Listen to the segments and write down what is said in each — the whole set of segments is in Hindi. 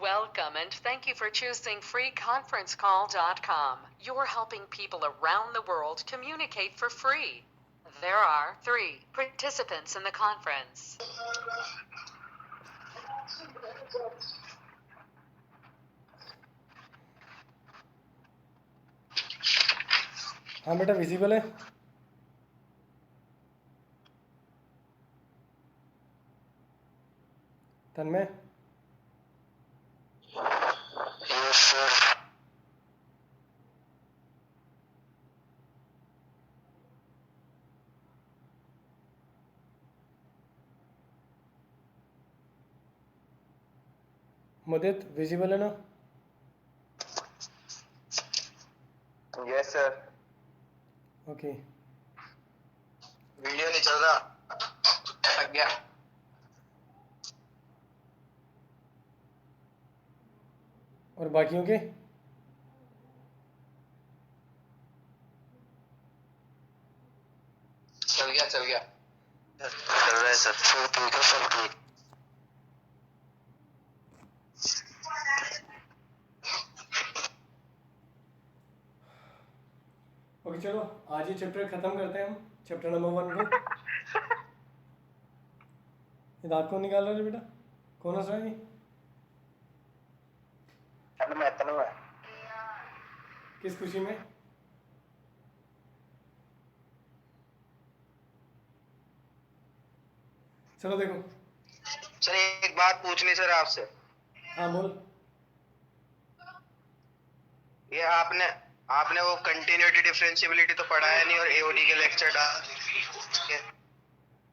Welcome and thank you for choosing freeconferencecall.com. You're helping people around the world communicate for free. There are 3 participants in the conference. हाँ बेटा विजिबल है। तन्मय Yes, sir. मुदित विजिबल है ना? Yes, sir. ओके वीडियो नहीं चल रहा, अटक गया। और बाकियों के चल गया चल रहा है सर। सब ठीक है, सब ठीक। ओके चलो आज ये चैप्टर ख़त्म करते हैं हम चैप्टर नंबर 1 को। ये दांत कौन निकाल रहा है बेटा? कौन हंस रहा है ये? तन्मय किस खुशी में? चलो देखो। सर एक बात पूछनी सर आपसे। हाँ बोल। ये आपने आपने वो कंटिन्यूटी डिफरेंशियबिलिटी तो पढ़ाया नहीं और एओडी के लेक्चर डाल।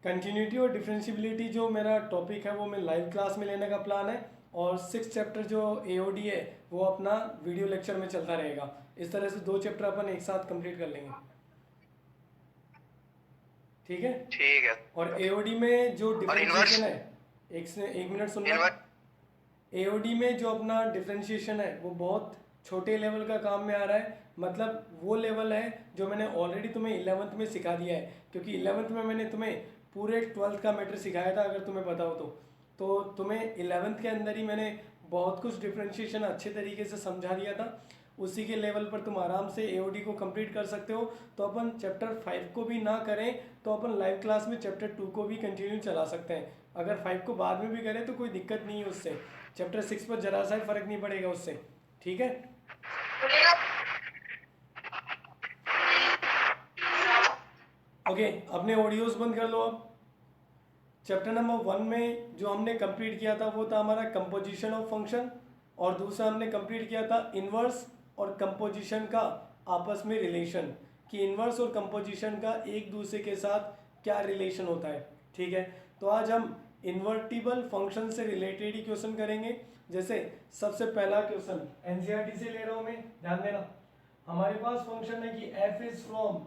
कंटिन्यूटी और डिफरेंशियबिलिटी जो मेरा टॉपिक है वो मैं लाइव क्लास में लेने का प्लान है, और 6 चैप्टर जो एओडी है वो अपना वीडियो लेक्चर में चलता रहेगा। इस तरह से 2 चैप्टर अपन एक साथ कंप्लीट कर लेंगे, ठीक है? ठीक है। और एओडी में जो डिफरेंशिएशन है, एक मिनट सुनना। एओडी में जो अपना डिफरेंशिएशन है वो बहुत छोटे लेवल का काम में आ रहा है। मतलब वो लेवल है जो मैंने ऑलरेडी तुम्हें 11th में सिखा दिया है, क्योंकि 11th में मैंने तुम्हें पूरे 12th का मैटर सिखाया था, अगर तुम्हें पता हो तो तुम्हें 11th के अंदर ही मैंने बहुत कुछ डिफरेंशिएशन अच्छे तरीके से समझा दिया था। उसी के लेवल पर तुम आराम से एओडी को कंप्लीट कर सकते हो। तो अपन चैप्टर 5 को भी ना करें तो अपन लाइव क्लास में चैप्टर 2 को भी कंटिन्यू चला सकते हैं। अगर 5 को बाद में भी करें तो कोई दिक्कत नहीं है उससे। चैप्टर 6 पर जरा सा फर्क नहीं पड़ेगा उससे, ठीक है? ओके अपने ऑडियोज बंद कर लो अब। चैप्टर नंबर 1 में जो हमने कंप्लीट किया था वो था हमारा कंपोजिशन ऑफ फंक्शन, और दूसरा हमने कंप्लीट किया था इन्वर्स और कंपोजिशन का आपस में रिलेशन, कि इन्वर्स और कंपोजिशन का एक दूसरे के साथ क्या रिलेशन होता है, ठीक है? तो आज हम इन्वर्टिबल फंक्शन से रिलेटेड ही क्वेश्चन करेंगे। जैसे सबसे पहला क्वेश्चन एनसीईआरटी से ले रहा हूँ मैं, ध्यान देना। हमारे पास फंक्शन है कि f is from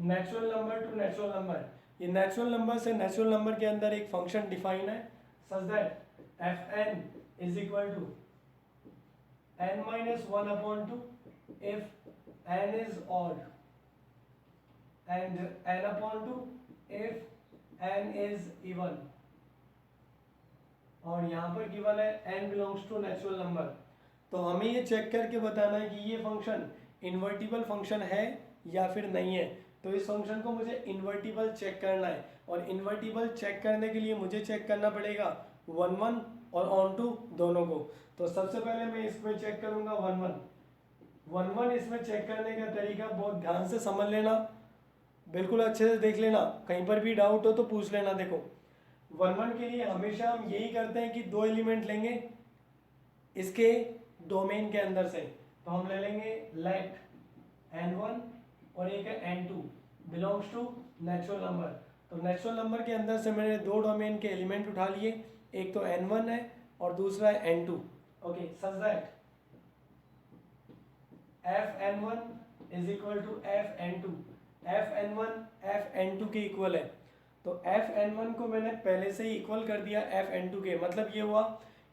natural number to natural number. ये नेचुरल नंबर से नेचुरल नंबर के अंदर एक फंक्शन डिफाइन है such that fn is equal to n minus 1 upon 2 if n is odd and n upon 2 if n is even, और यहाँ पर गिवन है n belongs to natural number. तो हमें ये चेक करके बताना है कि ये फंक्शन इन्वर्टिबल फंक्शन है या फिर नहीं है। तो इस फंक्शन को मुझे इन्वर्टिबल चेक करना है, और इन्वर्टिबल चेक करने के लिए मुझे चेक करना पड़ेगा 1 1 और ऑन टू दोनों को। तो सबसे पहले मैं इसमें चेक करूंगा 1 1 इसमें चेक करने का तरीका बहुत ध्यान से समझ लेना, बिल्कुल अच्छे से देख लेना, कहीं पर भी डाउट हो तो पूछ लेना। देखो 1 1 के लिए हमेशा हम यही करते हैं कि 2 एलिमेंट लेंगे इसके डोमेन के अंदर से। तो हम ले लेंगे लेट n1 और एक है n2 belongs to natural number. तो नेचुरल नंबर के अंदर से मैंने 2 डोमेन के एलिमेंट उठा लिए, एक तो n1 है और दूसरा है n2। Okay such that fn1 is equal to fn2, fn1 fn2 के इक्वल है। तो fn1 को मैंने पहले से ही इक्वल कर दिया fn2 के। मतलब ये हुआ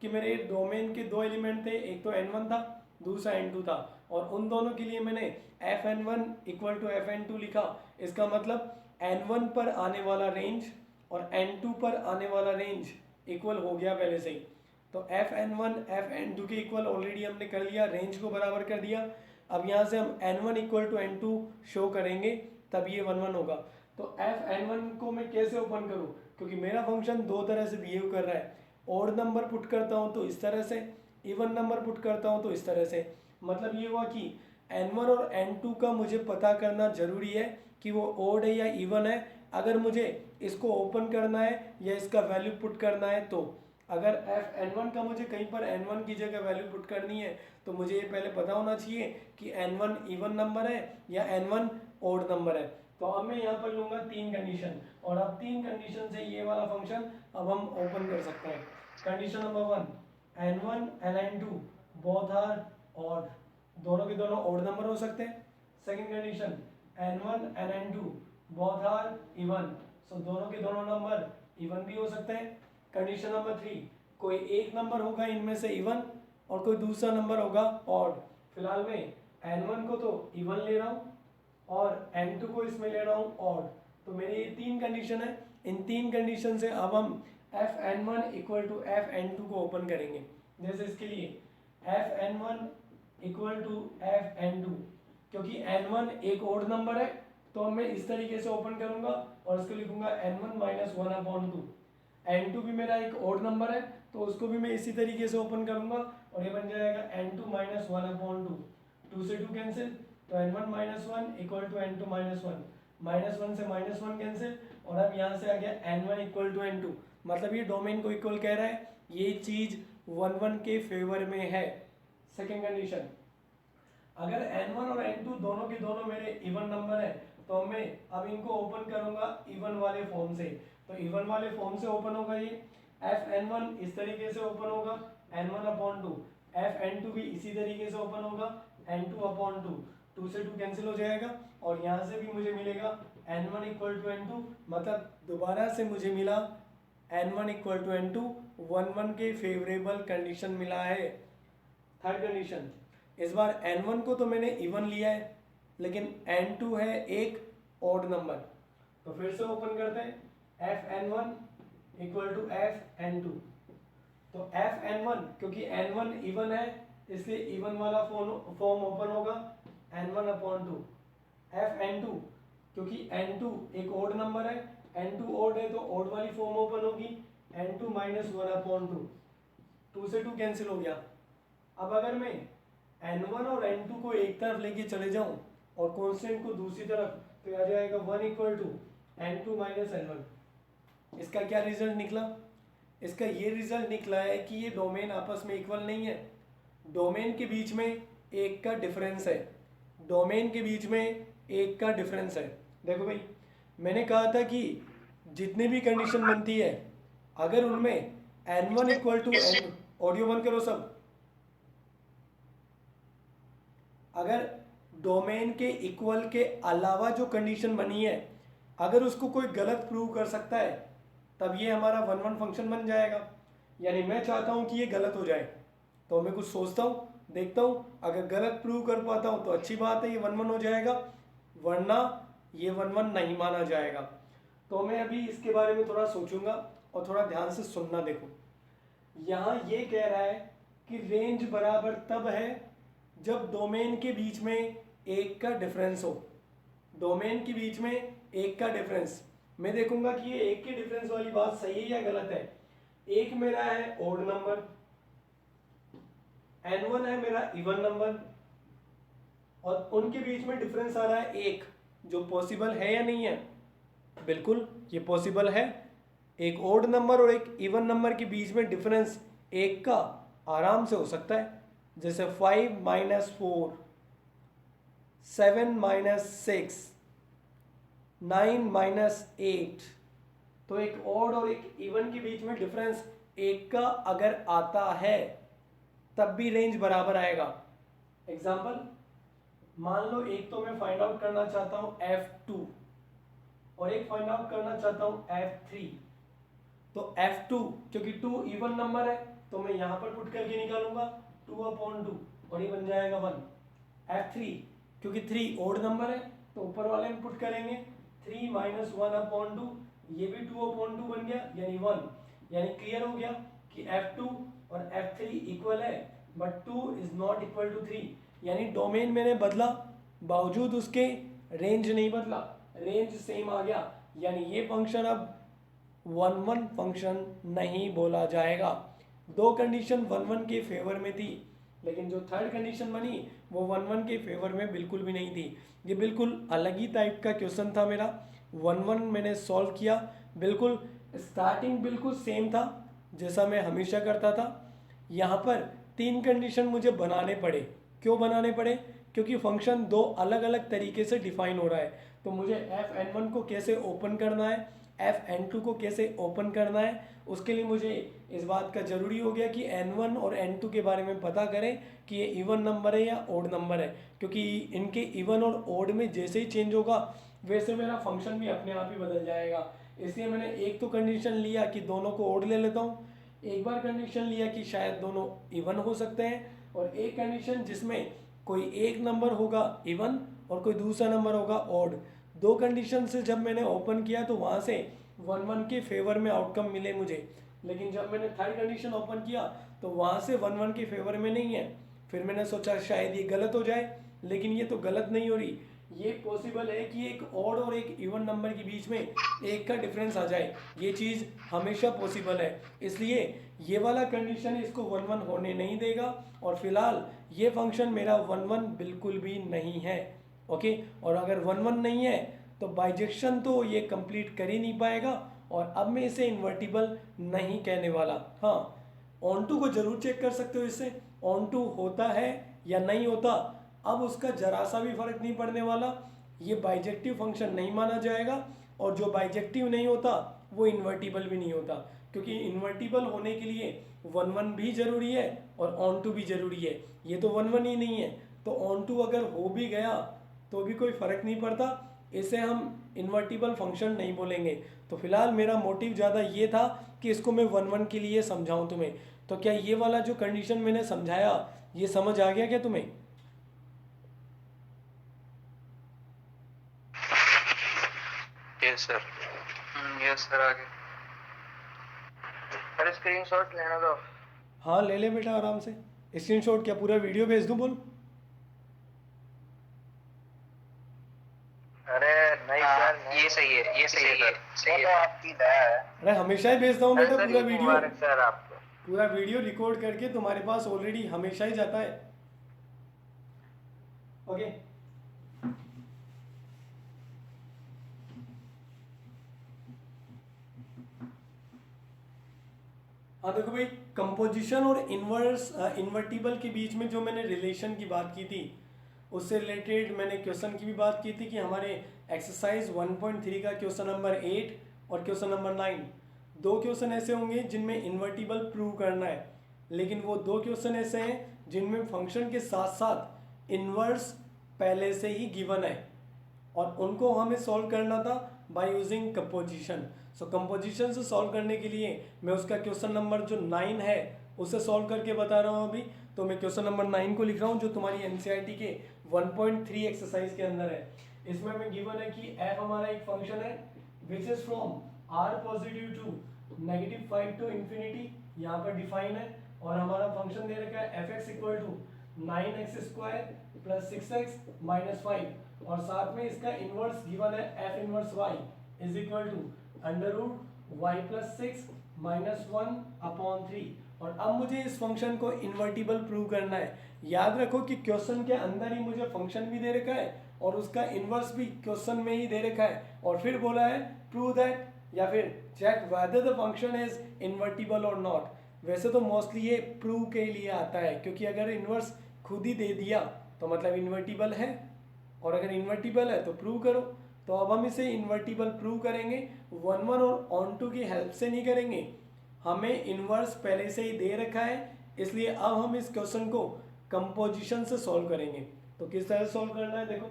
कि मेरे डोमेन के 2 एलिमेंट थे, एक तो n1 था दूसरा n2 था, और उन दोनों के लिए मैंने fn1 इक्वल टू fn2 लिखा। इसका मतलब n1 पर आने वाला रेंज और n2 पर आने वाला रेंज इक्वल हो गया पहले से ही। तो Fn1 Fn2 के इक्वल ऑलरेडी हमने कर लिया, रेंज को बराबर कर दिया। अब यहाँ से हम n1 equal to n2 show करेंगे, तब ये 1 1 होगा। तो Fn1 को मैं कैसे ओपन करूँ, क्योंकि मेरा फंक्शन दो तरह से बिहेव कर रहा है। ऑड नंबर पुट करता हूँ तो इस तरह से, इवन नंबर पुट करता हूँ तो इस तरह से। मतलब ये हुआ कि n1 और n2 का मुझे पता करना ज़रूरी है कि वो ऑड है या इवन है, अगर मुझे इसको ओपन करना है या इसका वैल्यू पुट करना है। तो अगर Fn1 का मुझे कहीं पर n1 की जगह वैल्यू पुट करनी है तो मुझे ये पहले पता होना चाहिए कि n1 इवन नंबर है या n1 ऑड नंबर है। तो अब मैं यहाँ पर लूँगा 3 कंडीशन, और अब 3 कंडीशन से ये वाला फंक्शन अब हम ओपन कर सकते हैं। Condition number 1, n1 and n2 both are odd, दोनों के दोनों ऑड नंबर हो सकते हैं। Second condition, n1 and n2 both are even, so दोनों के दोनों नंबर इवन भी हो सकते हैं। कंडीशन नंबर 3, कोई एक नंबर होगा इनमें से इवन और कोई दूसरा नंबर होगा ऑड। फिलहाल मैं n1 को तो इवन ले रहा हूँ और n2 को इसमें ले रहा हूँ ऑड। तो मेरी ये 3 कंडीशन है। इन 3 कंडीशन से अब हम Fn1 इक्वल टू Fn2 को ओपन करेंगे। जैसे इसके लिए Fn1 इक्वल टू Fn2, क्योंकि n1 एक ऑड नंबर है तो मैं इस तरीके से ओपन करूंगा और इसको लिखूंगा n1 माइनस 1/2। n2 भी मेरा एक ऑड नंबर है तो उसको भी मैं इसी तरीके से ओपन करूंगा और ये बन जाएगा n2 माइनस 1/2। 2 से 2 कैंसिल, तो n1 minus 1 equal to n2 minus 1, minus 1 से माइनस 1 कैंसिल, और अब यहाँ से आ गया n1 इक्वल टू n2। मतलब ये डोमेन को इक्वल कह रहा है, ये चीज़ 1 1 के फेवर में है। सेकेंड कंडीशन, अगर n1 और n2 दोनों के दोनों मेरे इवन नंबर है तो मैं अब इनको ओपन करूंगा इवन वाले फॉर्म से। तो इवन वाले फॉर्म से ओपन होगा ये Fn1 इस तरीके से ओपन होगा n1/2, Fn2 भी इसी तरीके से ओपन होगा n2/2। 2 से 2 कैंसिल हो जाएगा और यहाँ से भी मुझे मिलेगा n1 इक्वल टू n2। मतलब दोबारा से मुझे मिला n1 इक्वल टू n2, 1 1 के फेवरेबल कंडीशन मिला है। थर्ड कंडीशन, इस बार n1 को तो मैंने इवन लिया है लेकिन n2 है एक ऑड नंबर, तो फिर से ओपन करते हैं Fn1 इक्वल टू Fn2। तो Fn1 क्योंकि n1 इवन है इसलिए इवन वाला फॉर्म ओपन होगा n1/2। Fn2 क्योंकि n2 एक ऑड नंबर है, n2 ऑड है तो ऑड वाली फॉर्म ओपन होगी n2 माइनस 1/2। 2 से 2 कैंसिल हो गया। अब अगर मैं n1 और n2 को एक तरफ लेके चले जाऊं और कांस्टेंट को दूसरी तरफ, तो आ जाएगा 1 equal to n2 minus n1। इसका क्या रिजल्ट निकला? इसका ये रिजल्ट निकला है कि ये डोमेन आपस में इक्वल नहीं है। डोमेन के बीच में एक का डिफरेंस है, डोमेन के बीच में एक का डिफरेंस है। देखो भाई, मैंने कहा था कि जितनी भी कंडीशन बनती है अगर उनमें n1 equal to n, audio बंद करो सब, अगर डोमेन के इक्वल के अलावा जो कंडीशन बनी है अगर उसको कोई गलत प्रूव कर सकता है तब ये हमारा 1 1 फंक्शन बन जाएगा। यानी मैं चाहता हूँ कि ये गलत हो जाए तो मैं कुछ सोचता हूँ, देखता हूँ, अगर गलत प्रूव कर पाता हूँ तो अच्छी बात है, ये 1 1 हो जाएगा, वरना ये 1 1 नहीं माना जाएगा। तो मैं अभी इसके बारे में थोड़ा सोचूंगा और थोड़ा ध्यान से सुनना। देखो यहाँ ये कह रहा है कि रेंज बराबर तब है जब डोमेन के बीच में एक का डिफरेंस हो। डोमेन के बीच में एक का डिफरेंस, मैं देखूंगा कि ये एक के डिफरेंस वाली बात सही है या गलत है। एक मेरा है ऑड नंबर, n1 है मेरा इवन नंबर, और उनके बीच में डिफरेंस आ रहा है एक, जो पॉसिबल है या नहीं है? बिल्कुल ये पॉसिबल है। एक ऑड नंबर और एक इवन नंबर के बीच में डिफरेंस एक का आराम से हो सकता है। जैसे 5 माइनस 4, 7 माइनस 6, 9 माइनस 8। तो एक ऑड और एक इवन के बीच में डिफरेंस एक का अगर आता है तब भी रेंज बराबर आएगा। एग्जाम्पल मान लो, एक तो मैं फाइंड आउट करना चाहता हूँ F2 और एक फाइंड आउट करना चाहता हूँ F3। तो F2 क्योंकि 2 इवन नंबर है तो मैं यहाँ पर पुट करके निकालूंगा 2/2 और ये बन जाएगा 1। F3 क्योंकि 3 ऑड नंबर है तो ऊपर वाले में पुट करेंगे 3 माइनस 1/2, ये भी 2/2 बन गया यानी 1। यानी क्लियर हो गया कि F2 और F3 इक्वल है but 2 is not equal to 3, यानी डोमेन मैंने बदला बावजूद उसके रेंज नहीं बदला, रेंज सेम आ गया, यानी ये फंक्शन अब 1 1 फंक्शन नहीं बोला जाएगा। दो कंडीशन 1 1 के फेवर में थी, लेकिन जो थर्ड कंडीशन बनी वो 1 1 के फेवर में बिल्कुल भी नहीं थी। ये बिल्कुल अलग ही टाइप का क्वेश्चन था मेरा, 1 1 मैंने सॉल्व किया, बिल्कुल स्टार्टिंग बिल्कुल सेम था जैसा मैं हमेशा करता था। यहाँ पर 3 कंडीशन मुझे बनाने पड़े। क्यों बनाने पड़े? क्योंकि फंक्शन दो अलग अलग तरीके से डिफाइन हो रहा है, तो मुझे fn1 को कैसे ओपन करना है, fn2 को कैसे ओपन करना है, उसके लिए मुझे इस बात का ज़रूरी हो गया कि n1 और n2 के बारे में पता करें कि ये इवन नंबर है या ओड नंबर है, क्योंकि इनके इवन और ओड में जैसे ही चेंज होगा वैसे मेरा फंक्शन भी अपने आप ही बदल जाएगा। इसलिए मैंने एक तो कंडीशन लिया कि दोनों को ओड ले लेता हूँ, एक बार कंडीशन लिया कि शायद दोनों इवन हो सकते हैं, और एक कंडीशन जिसमें कोई एक नंबर होगा इवन और कोई दूसरा नंबर होगा ओड। दो कंडीशन से जब मैंने ओपन किया तो वहाँ से 1 1 के फेवर में आउटकम मिले मुझे, लेकिन जब मैंने थर्ड कंडीशन ओपन किया तो वहाँ से 1 1 के फेवर में नहीं है। फिर मैंने सोचा शायद ये गलत हो जाए, लेकिन ये तो गलत नहीं हो रही, ये पॉसिबल है कि एक ऑड और एक इवन नंबर के बीच में एक का डिफरेंस आ जाए, ये चीज़ हमेशा पॉसिबल है। इसलिए ये वाला कंडीशन इसको 1 1 होने नहीं देगा, और फिलहाल ये फंक्शन मेरा 1 1 बिल्कुल भी नहीं है। ओके, और अगर 1 1 नहीं है तो बाइजेक्शन तो ये कंप्लीट कर ही नहीं पाएगा, और अब मैं इसे इन्वर्टिबल नहीं कहने वाला। हाँ, ऑन टू को जरूर चेक कर सकते हो, इससे ऑन टू होता है या नहीं होता, अब उसका जरा सा भी फर्क नहीं पड़ने वाला, ये बाइजेक्टिव फंक्शन नहीं माना जाएगा, और जो बाइजेक्टिव नहीं होता वो इन्वर्टिबल भी नहीं होता, क्योंकि इन्वर्टिबल होने के लिए 1 1 भी जरूरी है और ऑन टू भी जरूरी है। ये तो 1 1 ही नहीं है, तो ऑन टू अगर हो भी गया तो भी कोई फर्क नहीं पड़ता, इसे हम इन्वर्टिबल फंक्शन नहीं बोलेंगे। तो फिलहाल मेरा मोटिव ज़्यादा ये था कि इसको मैं 1 1 के लिए समझाऊं तुम्हें। तो क्या ये वाला जो कंडीशन मैंने समझाया ये समझ आ गया क्या तुम्हें? Yes sir. यस सर, आगे सर स्क्रीनशॉट लेना दो। हाँ ले ले बेटा आराम से। स्क्रीनशॉट क्या पूरा वीडियो भेज दूं बोल? अरे नहीं सर, ये सही है, ये सही है, सही है आपकी दया है। अरे हमेशा ही भेजता हूँ बेटा पूरा वीडियो, मुबारक सर आपको। पूरा वीडियो रिकॉर्ड करके तुम्हारे पास ऑलरेडी हमेशा ही जाता है। ओके, हाँ देखो भाई, कंपोजिशन और इन्वर्टिबल के बीच में जो मैंने रिलेशन की बात की थी उससे रिलेटेड मैंने क्वेश्चन की भी बात की थी कि हमारे एक्सरसाइज 1.3 का क्वेश्चन नंबर 8 और क्वेश्चन नंबर 9, दो क्वेश्चन ऐसे होंगे जिनमें इन्वर्टिबल प्रूव करना है, लेकिन वो दो क्वेश्चन ऐसे हैं जिनमें फंक्शन के साथ साथ इन्वर्स पहले से ही गिवन है, और उनको हमें सॉल्व करना था by using composition. So composition से सॉल्व करने के लिए मैं उसका क्वेश्चन नंबर जो 9 है उसे सॉल्व करके बता रहा हूँ अभी। तो मैं क्वेश्चन नंबर 9 को लिख रहा हूँ जो तुम्हारी एनसीईआरटी के 1.3 एक्सरसाइज के अंदर है। इसमें हमें गिवन है कि f हमारा एक फंक्शन है which is from r positive to -5 to infinity, यहाँ पर डिफाइन है, और हमारा फंक्शन दे रखा है fx equal to 9x² plus 6x minus 5, और साथ में इसका इनवर्स गिवन है f inverse y is equal to √y plus 6 minus 1/3। और अब मुझे इस फंक्शन को इन्वर्टिबल प्रूव करना है। याद रखो कि क्वेश्चन के अंदर ही मुझे फंक्शन भी दे रखा है और उसका इन्वर्स भी क्वेश्चन में ही दे रखा है, और फिर बोला है प्रूव दैट या फिर check whether the function is invertible और नॉट। वैसे तो मोस्टली ये प्रूव के लिए आता है, क्योंकि अगर इन्वर्स खुद ही दे दिया तो मतलब इन्वर्टिबल है, और अगर इन्वर्टिबल है तो प्रूव करो। तो अब हम इसे इन्वर्टिबल प्रूव करेंगे 1 1 और ऑन टू की हेल्प से नहीं करेंगे, हमें इन्वर्स पहले से ही दे रखा है, इसलिए अब हम इस क्वेश्चन को कंपोजिशन से सॉल्व करेंगे। तो किस तरह सॉल्व करना है, देखो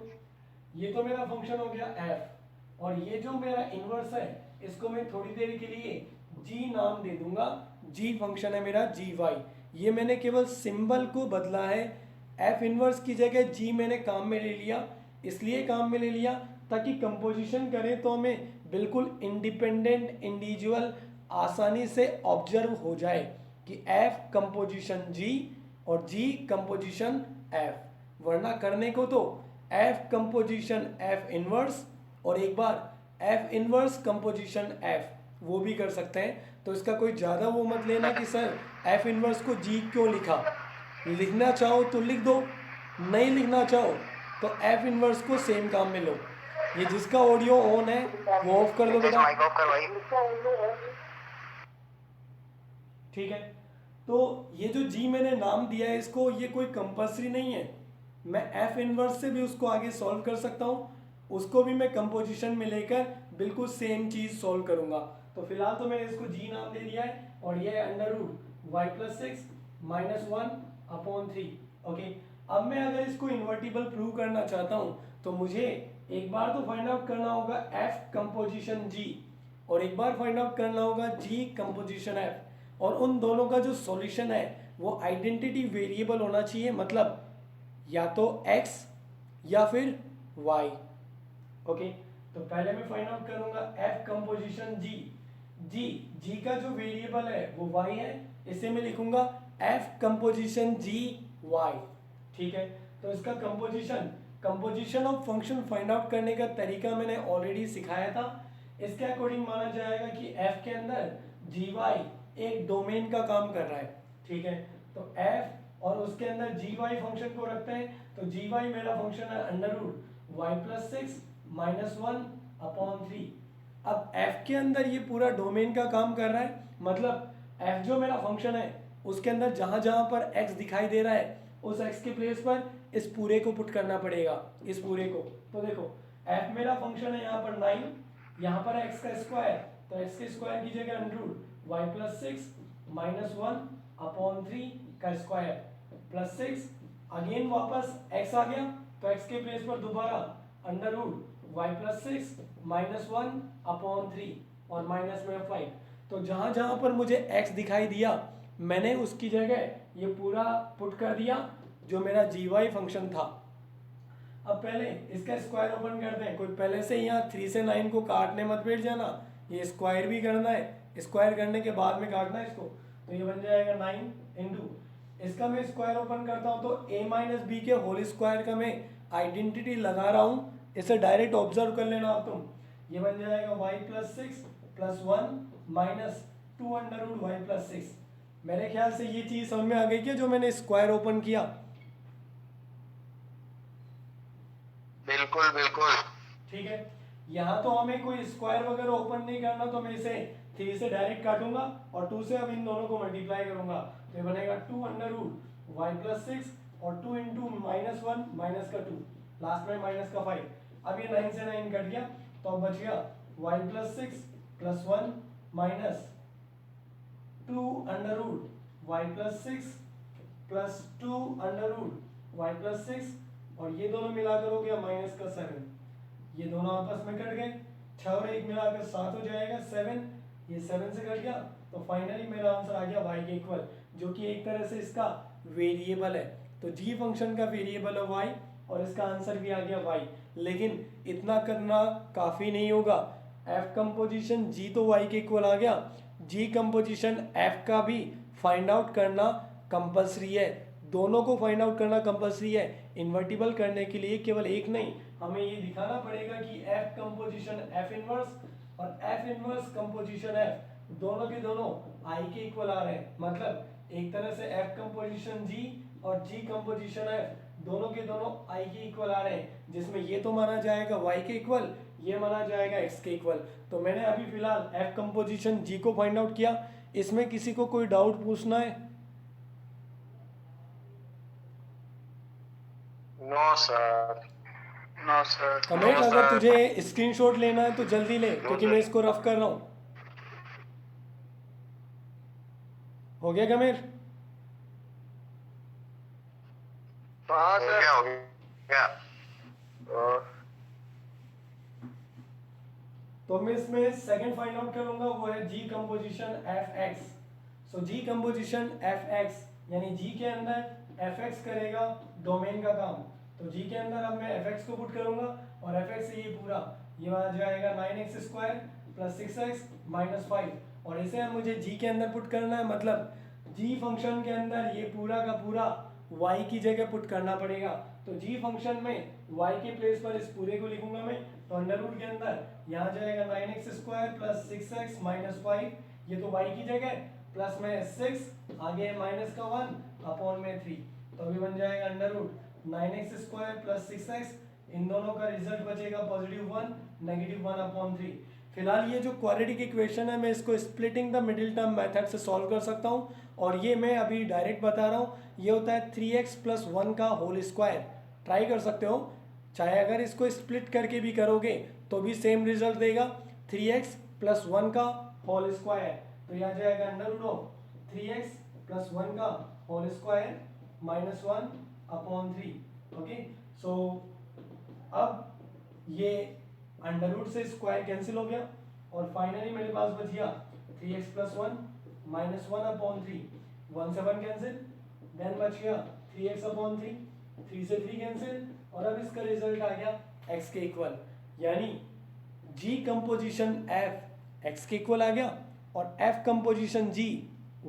ये तो मेरा फंक्शन हो गया f, और ये जो मेरा इन्वर्स है इसको मैं थोड़ी देर के लिए g नाम दे दूंगा। g फंक्शन है मेरा gy, ये मैंने केवल सिंबल को बदला है, f इन्वर्स की जगह g मैंने काम में ले लिया, इसलिए काम में ले लिया ताकि कंपोजिशन करें तो हमें बिल्कुल इंडिपेंडेंट इंडिविजुअल आसानी से ऑब्जर्व हो जाए। कि F कंपोजिशन G और G कंपोजिशन F, वरना करने को तो F कंपोजिशन F इनवर्स और एक बार F इनवर्स कंपोजिशन F वो भी कर सकते हैं। तो इसका कोई ज़्यादा वो मत लेना कि सर F इनवर्स को G क्यों लिखा, लिखना चाहो तो लिख दो, नहीं लिखना चाहो तो F इनवर्स को सेम काम में लो। ये जिसका ऑडियो ऑन है वो ऑफ कर दो बेटा, माइक ऑफ कर भाई। ठीक है। तो ये जो G मैंने नाम दिया है इसको, ये कोई कंपल्सरी नहीं है, मैं F इनवर्स से भी उसको आगे सॉल्व कर सकता हूँ, उसको भी मैं कंपोजिशन में लेकर बिल्कुल सेम चीज़ सॉल्व करूँगा। तो फिलहाल तो मैंने इसको G नाम दे दिया है और ये है under root y plus 6 minus 1/3। Okay, अब मैं अगर इसको इन्वर्टिबल प्रूव करना चाहता हूँ तो मुझे एक बार तो फाइंड आउट करना होगा F कंपोजिशन G और एक बार फाइंड आउट करना होगा G कंपोजिशन F, और उन दोनों का जो सॉल्यूशन है वो आइडेंटिटी वेरिएबल होना चाहिए, मतलब या तो x या फिर y। ओके, तो पहले मैं फाइंड आउट करूंगा F कंपोजिशन G का जो वेरिएबल है वो y है, इसे मैं लिखूंगा F कंपोजिशन G y। ठीक है, तो इसका composition of function find out करने का तरीका मैंने ऑलरेडी सिखाया था। इसके अकॉर्डिंग माना जाएगा कि F के अंदर GY एक डोमेन का काम कर रहा है। ठीक है, तो F और उसके अंदर GY फंक्शन को रखते हैं, तो GY मेरा फंक्शन है under root y plus 6 minus 1/3। अब F के अंदर ये पूरा डोमेन का काम कर रहा है, मतलब F जो मेरा फंक्शन है उसके अंदर जहां जहां पर x दिखाई दे रहा है उस x के प्लेस पर इस पूरे को पुट करना पड़ेगा, इस पूरे को। तो देखो F मेरा फंक्शन है यहाँ पर 9, यहाँ पर x का स्क्वायर, तो x के स्क्वायर की जगह under root y plus 6 minus 1/3 का स्क्वायर प्लस 6, अगेन वापस x आ गया तो x के प्लेस पर दोबारा under root y plus 6 minus 1/3 और माइनस में 5। तो जहां जहां पर मुझे x दिखाई दिया मैंने उसकी जगह ये पूरा पुट कर दिया जो मेरा GY फंक्शन था। अब पहले इसका स्क्वायर ओपन करते हैं, कोई पहले से यहाँ 3 से 9 को काटने मत बैठ जाना, ये स्क्वायर भी करना है, स्क्वायर करने के बाद में काटना है इसको। तो ये बन जाएगा 9 इंटू, इसका मैं स्क्वायर ओपन करता हूँ तो a माइनस बी के होल स्क्वायर का मैं आइडेंटिटी लगा रहा हूँ, इसे डायरेक्ट ऑब्जर्व कर लेना आप तुम। ये बन जाएगा y plus 6 plus 1 minus 2 under root y plus 6। मेरे ख्याल से ये चीज़ समझ में आ गई क्या जो मैंने स्क्वायर ओपन किया? बिल्कुल बिल्कुल। ठीक है, यहाँ तो हमें कोई स्क्वायर वगैरह ओपन नहीं करना, तो मैं इसे 3 से डायरेक्ट काटूंगा और 2 से अब इन दोनों को मल्टीप्लाई करूंगा, तो ये बनेगा 2 अंडर रूट वाई प्लस 6 और 2 इंटू माइनस 1 माइनस का 2, लास्ट में माइनस का 5। अब ये 9 से 9 कट गया तो अब बच गया y plus 6 plus 1 minus 2 under root y plus 6 plus 2 under root y plus 6 और ये दोनों मिलाकर हो गया माइनस का 7, ये दोनों आपस में कट गए, 6 और 1 मिलाकर 7 हो जाएगा 7, ये 7 से कट गया, तो फाइनली मेरा आंसर आ गया y के इक्वल, जो कि एक तरह से इसका वेरिएबल है। तो g फंक्शन का वेरिएबल है y और इसका आंसर भी आ गया y। लेकिन इतना करना काफ़ी नहीं होगा, f कंपोजिशन g तो y के इक्वल आ गया, g कंपोजिशन f का भी फाइंड आउट करना कंपलसरी है, दोनों को फाइंड आउट करना कंपलसरी है। इन्वर्टिबल करने के लिए केवल एक नहीं, हमें ये दिखाना पड़ेगा कि f कंपोजिशन f इनवर्स और f इनवर्स कंपोजिशन f दोनों के दोनों i के इक्वल आ रहे हैं, मतलब एक तरह से f कंपोजिशन g और g कंपोजिशन f दोनों के दोनों i के इक्वल आ रहे हैं, जिसमें ये तो माना जाएगा y के इक्वल, ये माना जाएगा x के इक्वल। तो मैंने अभी फिलहाल f कंपोजिशन g को फाइंड आउट किया, इसमें किसी को कोई डाउट पूछना है? No sir, no sir. Comment, अगर तुझे स्क्रीनशॉट लेना है तो जल्दी ले, क्योंकि मैं इसको रफ कर रहा हूँ। हो गया कमेर? हाँ सर, हो गया। तो मैं इसमें सेकंड फाइंड आउट करूंगा, वो है g कंपोजिशन fx। सो g कंपोजिशन fx यानी g के अंदर fx करेगा डोमेन का काम, तो g के अंदर अब मैं fx को पुट करूंगा और fx से ये पूरा ये आ जाएगा 9x square plus 6x minus 5, और इसे अब मुझे g के अंदर पुट करना है, मतलब जी फंक्शन के अंदर ये पूरा का पूरा y की जगह पुट करना पड़ेगा। तो जी फंक्शन में y के प्लेस पर इस पूरे को लिखूंगा मैं, तो अंडर रूट के अंदर यहाँ जाएगा 9x² प्लस 6x माइनस 5, ये तो y की जगह, प्लस में 6 आगे है माइनस का 1 अपॉन में 3, तो अभी बन जाएगा under root 9x² plus 6x, इन दोनों का रिजल्ट बचेगा पॉजिटिव 1 नेगेटिव 1 अपॉन 3। फिलहाल ये जो क्वाड्रेटिक इक्वेशन है मैं इसको splitting the middle term method से सॉल्व कर सकता हूँ, और ये मैं अभी डायरेक्ट बता रहा हूँ, ये होता है 3x प्लस 1 का होल स्क्वायर। ट्राई कर सकते हो, चाहे अगर इसको स्प्लिट करके भी करोगे तो भी सेम रिजल्ट देगा, 3x प्लस 1 का होल स्क्वायर। तो यहाँ जाएगा under root of 3x plus 1 का whole square minus 1 upon 3। Okay, so अब ये अंडर रूट से स्क्वायर कैंसिल हो गया, और फाइनली मेरे पास बच गया 3x प्लस 1 माइनस 1 अपॉन 3, 1 से 1 कैंसिल, देन बच गया 3x अपॉन 3, 3 से 3 कैंसिल, और अब इसका रिजल्ट आ गया x के इक्वल, यानी g कंपोजिशन f x के इक्वल आ गया और f कंपोजिशन g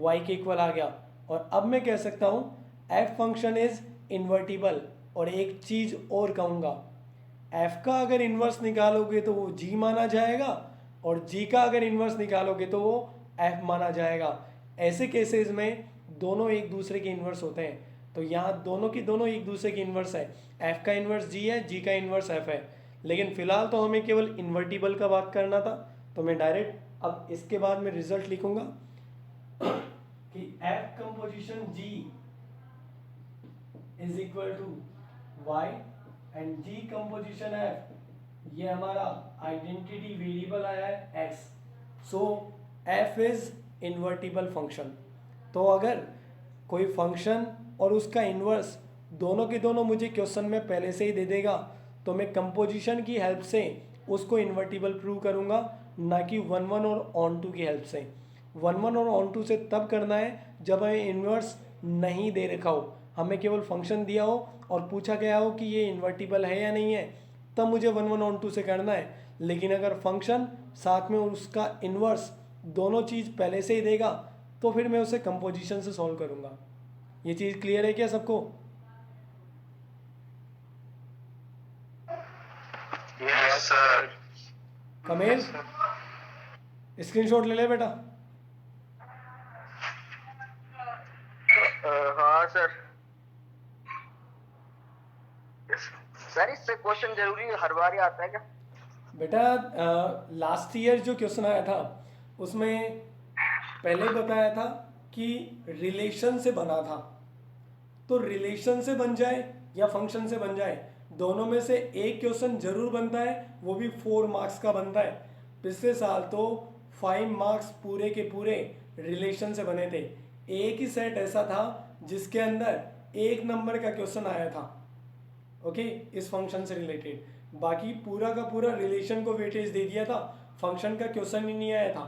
y के इक्वल आ गया। और अब मैं कह सकता हूँ f फंक्शन इज इन्वर्टिबल, और एक चीज और कहूँगा, f का अगर इन्वर्स निकालोगे तो वो g माना जाएगा, और g का अगर इन्वर्स निकालोगे तो वो f माना जाएगा। ऐसे केसेस में दोनों एक दूसरे के इन्वर्स होते हैं, तो यहाँ दोनों की दोनों एक दूसरे की इन्वर्स है, f का इन्वर्स g है, g का इन्वर्स f है। लेकिन फिलहाल तो हमें केवल इन्वर्टिबल का बात करना था, तो मैं डायरेक्ट अब इसके बाद में रिजल्ट लिखूंगा कि f composition g is equal to y and g composition f, ये हमारा आइडेंटिटी वेरिएबल आया है x, so f is invertible function. तो अगर कोई फंक्शन और उसका इन्वर्स दोनों के दोनों मुझे क्वेश्चन में पहले से ही दे देगा, तो मैं कंपोजिशन की हेल्प से उसको इन्वर्टिबल प्रूव करूंगा, ना कि 1 1 और ऑन टू की हेल्प से। 1 1 और ऑन टू से तब करना है जब हमें इन्वर्स नहीं दे रखा हो, हमें केवल फंक्शन दिया हो और पूछा गया हो कि ये इन्वर्टिबल है या नहीं है, तब मुझे 1 1 ऑन टू से करना है। लेकिन अगर फंक्शन साथ में उसका इन्वर्स दोनों चीज़ पहले से ही देगा, तो फिर मैं उसे कंपोजिशन से सॉल्व करूंगा। ये चीज़ क्लियर है क्या सबको? Yes sir. कमेल, स्क्रीनशॉट ले ले बेटा। हाँ सर। सर इससे क्वेश्चन जरूरी हर बार ही आता है क्या? बेटा लास्ट ईयर जो क्वेश्चन आया था उसमें पहले बताया था कि रिलेशन से बना था, तो रिलेशन से बन जाए या फंक्शन से बन जाए, दोनों में से एक क्वेश्चन जरूर बनता है, वो भी 4 मार्क्स का बनता है। पिछले साल तो 5 मार्क्स पूरे के पूरे रिलेशन से बने थे। एक ही सेट ऐसा था जिसके अंदर 1 नंबर का क्वेश्चन आया था, ओके, इस फंक्शन से रिलेटेड। बाकी पूरा का पूरा रिलेशन को वेटेज दे दिया था, फंक्शन का क्वेश्चन ही नहीं आया था।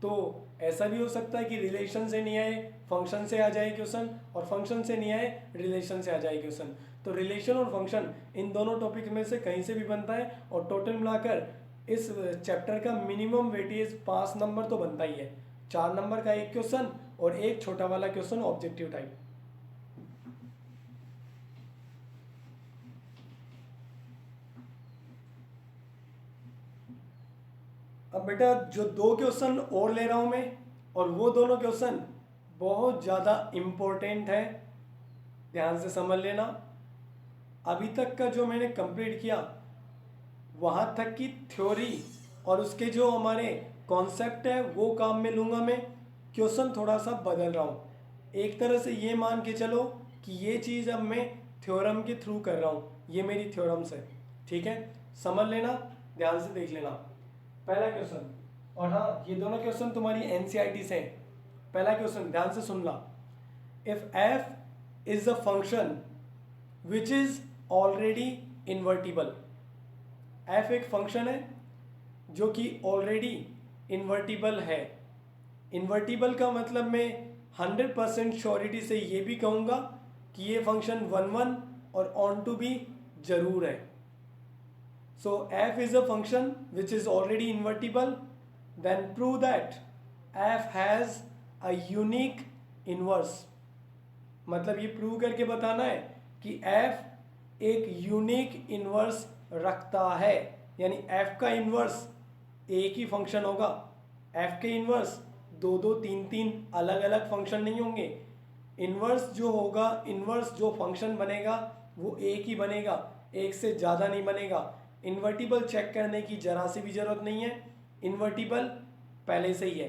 तो ऐसा भी हो सकता है कि रिलेशन से नहीं आए फंक्शन से आ जाए क्वेश्चन, और फंक्शन से नहीं आए रिलेशन से आ जाए क्वेश्चन। तो रिलेशन और फंक्शन इन दोनों टॉपिक में से कहीं से भी बनता है, और टोटल मिलाकर इस चैप्टर का मिनिमम वेटेज 5 नंबर तो बनता ही है। 4 नंबर का एक क्वेश्चन और एक छोटा वाला क्वेश्चन ऑब्जेक्टिव टाइप। अब बेटा जो 2 क्वेश्चन और ले रहा हूं मैं, और वो दोनों क्वेश्चन बहुत ज़्यादा इम्पोर्टेंट है, ध्यान से समझ लेना। अभी तक का जो मैंने कंप्लीट किया वहाँ तक की थ्योरी और उसके जो हमारे कॉन्सेप्ट है वो काम में लूँगा मैं, क्वेश्चन थोड़ा सा बदल रहा हूँ। एक तरह से ये मान के चलो कि ये चीज़ अब मैं थ्योरम के थ्रू कर रहा हूँ, ये मेरी थ्योरम्स है, ठीक है, समझ लेना, ध्यान से देख लेना। पहला क्वेश्चन, और हाँ ये दोनों क्वेश्चन तुम्हारी एनसीईआरटी से हैं। पहला क्वेश्चन ध्यान से सुनना, if f is a function which is already invertible. f एक फंक्शन है जो कि ऑलरेडी इन्वर्टिबल है। इन्वर्टिबल का मतलब मैं 100% श्योरिटी से ये भी कहूँगा कि ये फंक्शन 1 1 और ऑन टू भी जरूर है। So f is a function which is already invertible, then prove that f has a unique inverse, मतलब ये प्रूव करके बताना है कि f एक यूनिक इनवर्स रखता है, यानी f का इनवर्स एक ही फंक्शन होगा। f के इनवर्स दो दो तीन तीन अलग अलग फंक्शन नहीं होंगे। इनवर्स जो होगा, इनवर्स जो फंक्शन बनेगा वो एक ही बनेगा, एक से ज़्यादा नहीं बनेगा। इन्वर्टिबल चेक करने की जरा सी भी ज़रूरत नहीं है, इन्वर्टिबल पहले से ही है।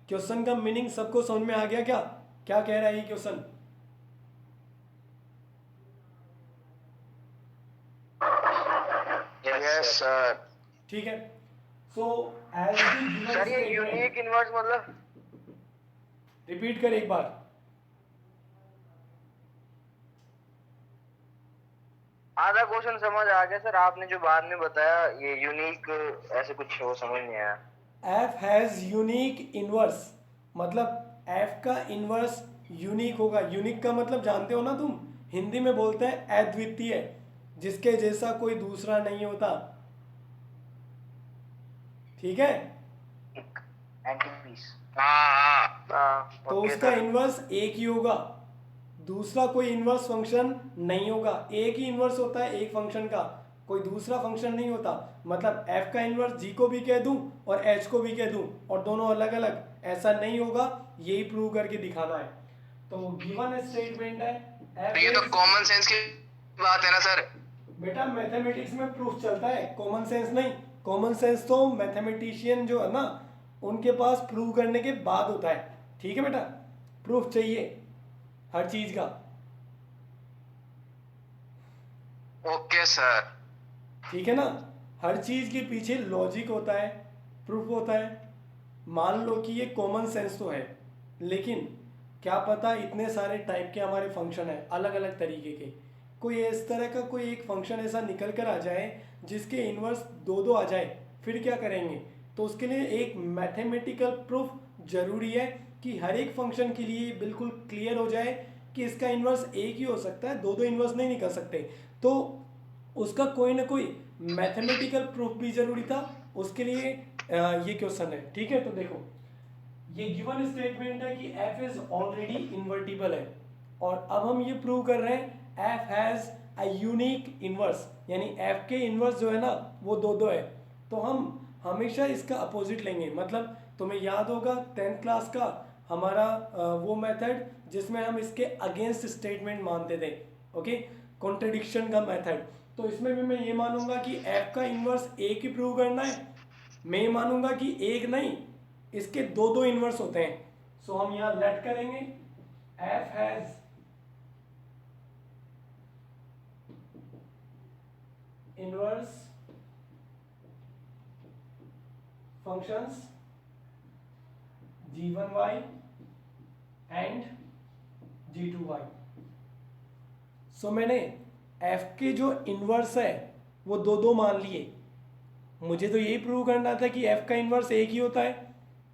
क्वेश्चन का मीनिंग सबको समझ में आ गया क्या? क्या कह रहा है ये क्वेश्चन? Yes sir. ठीक है। सो एज सर ये यूनिक इनवर्स मतलब रिपीट कर एक बार। आधा क्वेश्चन समझ आ गया सर, आपने जो बाद में बताया ये यूनिक ऐसे कुछ वो समझ नहीं आया। f हैज यूनिक इनवर्स, मतलब f का इनवर्स यूनिक होगा। यूनिक का मतलब जानते हो ना तुम, हिंदी में बोलते हैं अद्वितीय, जिसके जैसा कोई दूसरा नहीं होता। ठीक है, एंटीपीस। हाँ तो ओके उसका सर। इनवर्स एक ही होगा, दूसरा कोई इनवर्स फंक्शन नहीं होगा। एक ही इनवर्स होता है एक फंक्शन का, कोई दूसरा फंक्शन नहीं होता। मतलब f का इनवर्स g को भी कह दूं और h को भी कह दूं और दोनों अलग अलग, ऐसा नहीं होगा। यही प्रूव करके दिखाना है। तो गिवन स्टेटमेंट है तो ये तो f कॉमन सेंस की बात है ना सर। बेटा मैथमेटिक्स में प्रूफ चलता है, कॉमन सेंस नहीं। कॉमन सेंस तो मैथमेटिशियन जो है ना, उनके पास प्रूव करने के बाद होता है। ठीक है बेटा, प्रूफ चाहिए हर चीज का। Okay sir. ठीक है ना, हर चीज के पीछे लॉजिक होता है, प्रूफ होता है। मान लो कि ये कॉमन सेंस तो है, लेकिन क्या पता इतने सारे टाइप के हमारे फंक्शन है अलग अलग तरीके के, कोई इस तरह का कोई एक फंक्शन ऐसा निकल कर आ जाए जिसके इन्वर्स दो दो आ जाए, फिर क्या करेंगे? तो उसके लिए एक मैथमेटिकल प्रूफ जरूरी है कि हर एक फंक्शन के लिए बिल्कुल क्लियर हो जाए कि इसका इन्वर्स एक ही हो सकता है, दो दो इन्वर्स नहीं निकल सकते। तो उसका कोई ना कोई मैथमेटिकल प्रूफ भी जरूरी था, उसके लिए ये क्वेश्चन है। ठीक है, तो देखो ये गिवन स्टेटमेंट है कि f इज ऑलरेडी इन्वर्टिबल है, और अब हम ये प्रूव कर रहे हैं f has a unique inverse, यानी f के इनवर्स जो है ना वो दो दो है। तो हम हमेशा इसका अपोजिट लेंगे। मतलब तुम्हें याद होगा 10th क्लास का हमारा वो मेथड जिसमें हम इसके अगेंस्ट स्टेटमेंट मानते थे, ओके, कॉन्ट्रडिक्शन का मेथड। तो इसमें भी मैं ये मानूंगा कि f का इनवर्स एक ही प्रूव करना है। मैं ये मानूंगा कि एक नहीं, इसके दो दो इनवर्स होते हैं। सो हम यहां लेट करेंगे f has inverse functions g1y and g2y। सो मैंने f के जो इनवर्स है वो दो दो मान लिए। मुझे तो यही प्रूव करना था कि f का इनवर्स एक ही होता है।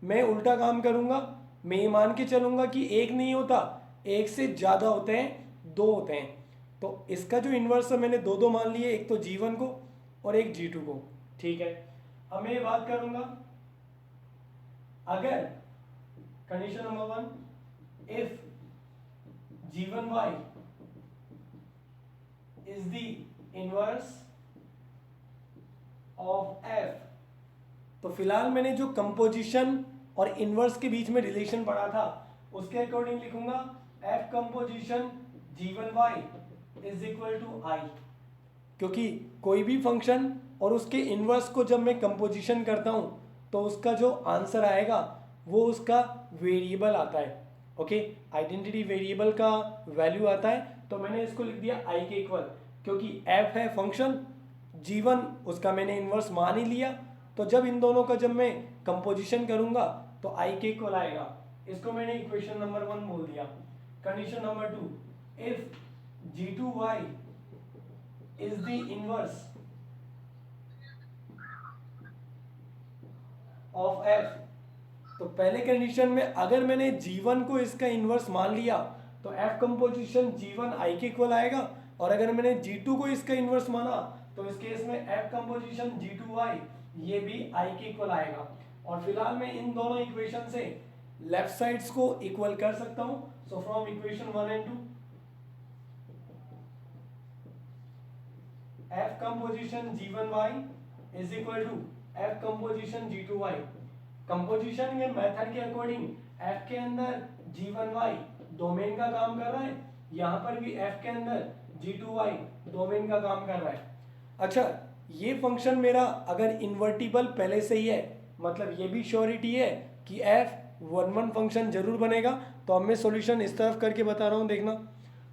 मैं उल्टा काम करूंगा, मैं ये मान के चलूंगा कि एक नहीं होता, एक से ज़्यादा होते हैं, दो होते हैं। तो इसका जो इन्वर्स है मैंने दो दो मान लिए, एक तो g1 को और एक g2 को। ठीक है, अब मैं ये बात करूंगा, अगर condition number 1, if g1y is the inverse of f, तो फिलहाल मैंने जो कंपोजिशन और इनवर्स के बीच में रिलेशन पढ़ा था उसके अकॉर्डिंग लिखूंगा f composition g1y is equal to i, क्योंकि कोई भी फंक्शन और उसके इनवर्स को जब मैं कंपोजिशन करता हूं तो उसका जो आंसर आएगा वो उसका वेरिएबल आता है। ओके, आइडेंटिटी वेरिएबल का वैल्यू आता है। तो मैंने इसको लिख दिया i के इक्वल, क्योंकि f है फंक्शन, g1 उसका मैंने इनवर्स मान ही लिया। तो जब इन दोनों का जब मैं कंपोजिशन करूंगा तो i के इक्वल आएगा। इसको मैंने इक्वेशन नंबर 1 बोल दिया। Condition number 2, if g2y is the inverse of f, तो पहले कंडीशन में अगर मैंने g1 को इसका इनवर्स मान लिया तो f कंपोजिशन g1 i के इक्वल आएगा, और अगर मैंने g2 को इसका इनवर्स माना तो इस केस में f कंपोजिशन g2y ये भी i के इक्वल आएगा। और फिलहाल मैं इन दोनों इक्वेशन से लेफ्ट साइड्स को इक्वल कर सकता हूँ so from equation 1 and 2, F composition G1y is equal to F composition G2y. Composition के मेथड के अकॉर्डिंग F के अंदर G1y डोमेन का काम कर रहा है, यहाँ पर भी F के अंदर G2y डोमेन का काम कर रहा है। अच्छा, ये फंक्शन मेरा अगर इन्वर्टिबल पहले से ही है, मतलब ये भी श्योरिटी है कि F11 फंक्शन जरूर बनेगा। तो अब मैं सॉल्यूशन इस तरफ करके बता रहा हूँ, देखना।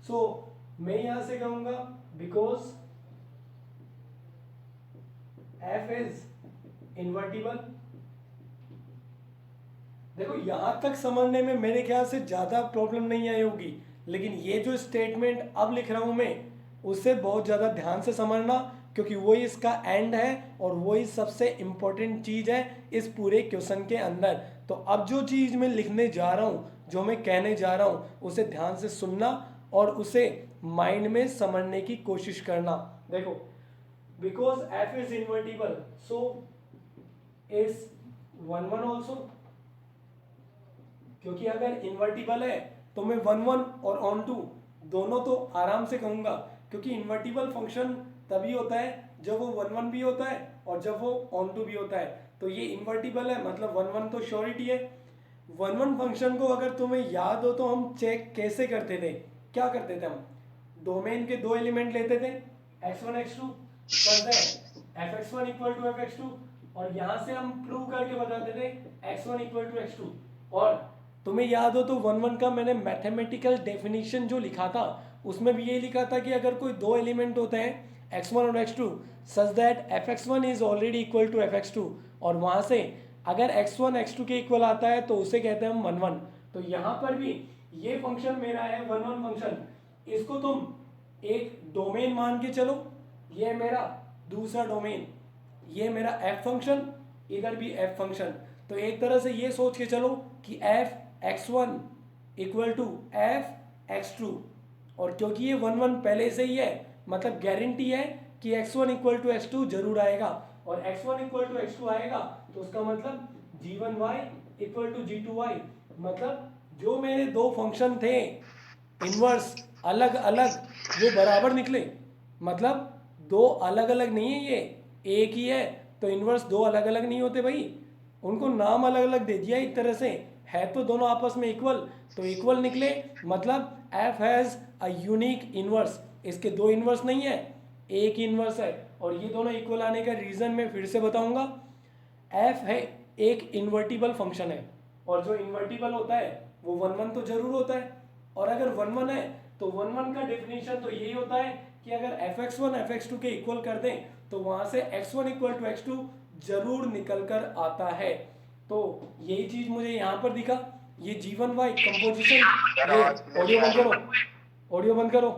सो मैं यहाँ से कहूँगा बिकॉज F इज इन्वर्टिबल। देखो यहां तक समझने में मेरे ख्याल से ज्यादा प्रॉब्लम नहीं आई होगी, लेकिन ये जो स्टेटमेंट अब लिख रहा हूं मैं, उससे बहुत ज्यादा ध्यान से समझना, क्योंकि वही इसका एंड है और वही सबसे इंपॉर्टेंट चीज है इस पूरे क्वेश्चन के अंदर। तो अब जो चीज मैं लिखने जा रहा हूं, जो मैं कहने जा रहा हूं, उसे ध्यान से सुनना और उसे माइंड में समझने की कोशिश करना। देखो, because F is invertible, so is 1 1 also। क्योंकि अगर इन्वर्टिबल है तो मैं 1 1 और ऑन टू दोनों तो आराम से कहूंगा, क्योंकि इन्वर्टिबल फंक्शन तभी होता है जब वो 1 1 भी होता है और जब वो ऑन टू भी होता है। तो ये इन्वर्टिबल है, मतलब 1 1 तो श्योरिटी है। 1 1 फंक्शन को अगर तुम्हें याद हो तो हम चेक कैसे करते थे, क्या करते थे हम, डोमेन के दो एलिमेंट लेते थे x1 x2 fx1 equal to fx2, और यहां से हम प्रूव करके बताते थे x1 इक्वल टू x2। और तुम्हें याद हो तो 1 1 का मैंने मैथमेटिकल डेफिनेशन जो लिखा था उसमें भी ये लिखा था कि अगर कोई दो एलिमेंट होते हैं x1 और x2 such that fx1 is already equal to fx2, और वहां से अगर x1 x2 के इक्वल आता है तो उसे कहते हैं हम 1 1। तो यहाँ पर भी ये फंक्शन मेरा है 1 1 फंक्शन, इसको तुम एक डोमेन मान के चलो, ये मेरा दूसरा डोमेन, ये मेरा f फंक्शन, इधर भी f फंक्शन। तो एक तरह से ये सोच के चलो कि f x1 equal to f x2, और क्योंकि ये 1 1 पहले से ही है, मतलब गारंटी है कि x1 इक्वल टू x2 जरूर आएगा, और x1 इक्वल टू x2 आएगा तो उसका मतलब g1y इक्वल टू g2y, मतलब जो मेरे दो फंक्शन थे इनवर्स अलग अलग वो बराबर निकले। मतलब दो अलग अलग नहीं है, ये एक ही है, तो इनवर्स दो अलग अलग नहीं होते भाई, उनको नाम अलग अलग दे दिया एक तरह से, है तो दोनों आपस में इक्वल, तो इक्वल निकले, मतलब f has a unique inverse. इसके दो इनवर्स नहीं है, एक इनवर्स है, और ये दोनों इक्वल आने का रीजन मैं फिर से बताऊंगा। f है एक इन्वर्टिबल फंक्शन है, और जो इन्वर्टिबल होता है वो 1 1 तो जरूर होता है, और अगर 1 1 है तो 1 1 का डेफिनेशन तो यही होता है कि अगर fx1 fx2 के इक्वल कर दें तो वहां से x1 इक्वल टू x2 जरूर निकल कर आता है। तो यही चीज मुझे यहाँ पर दिखा, ये G1y कंपोजिशन। ऑडियो बंद करो, ऑडियो बंद करो।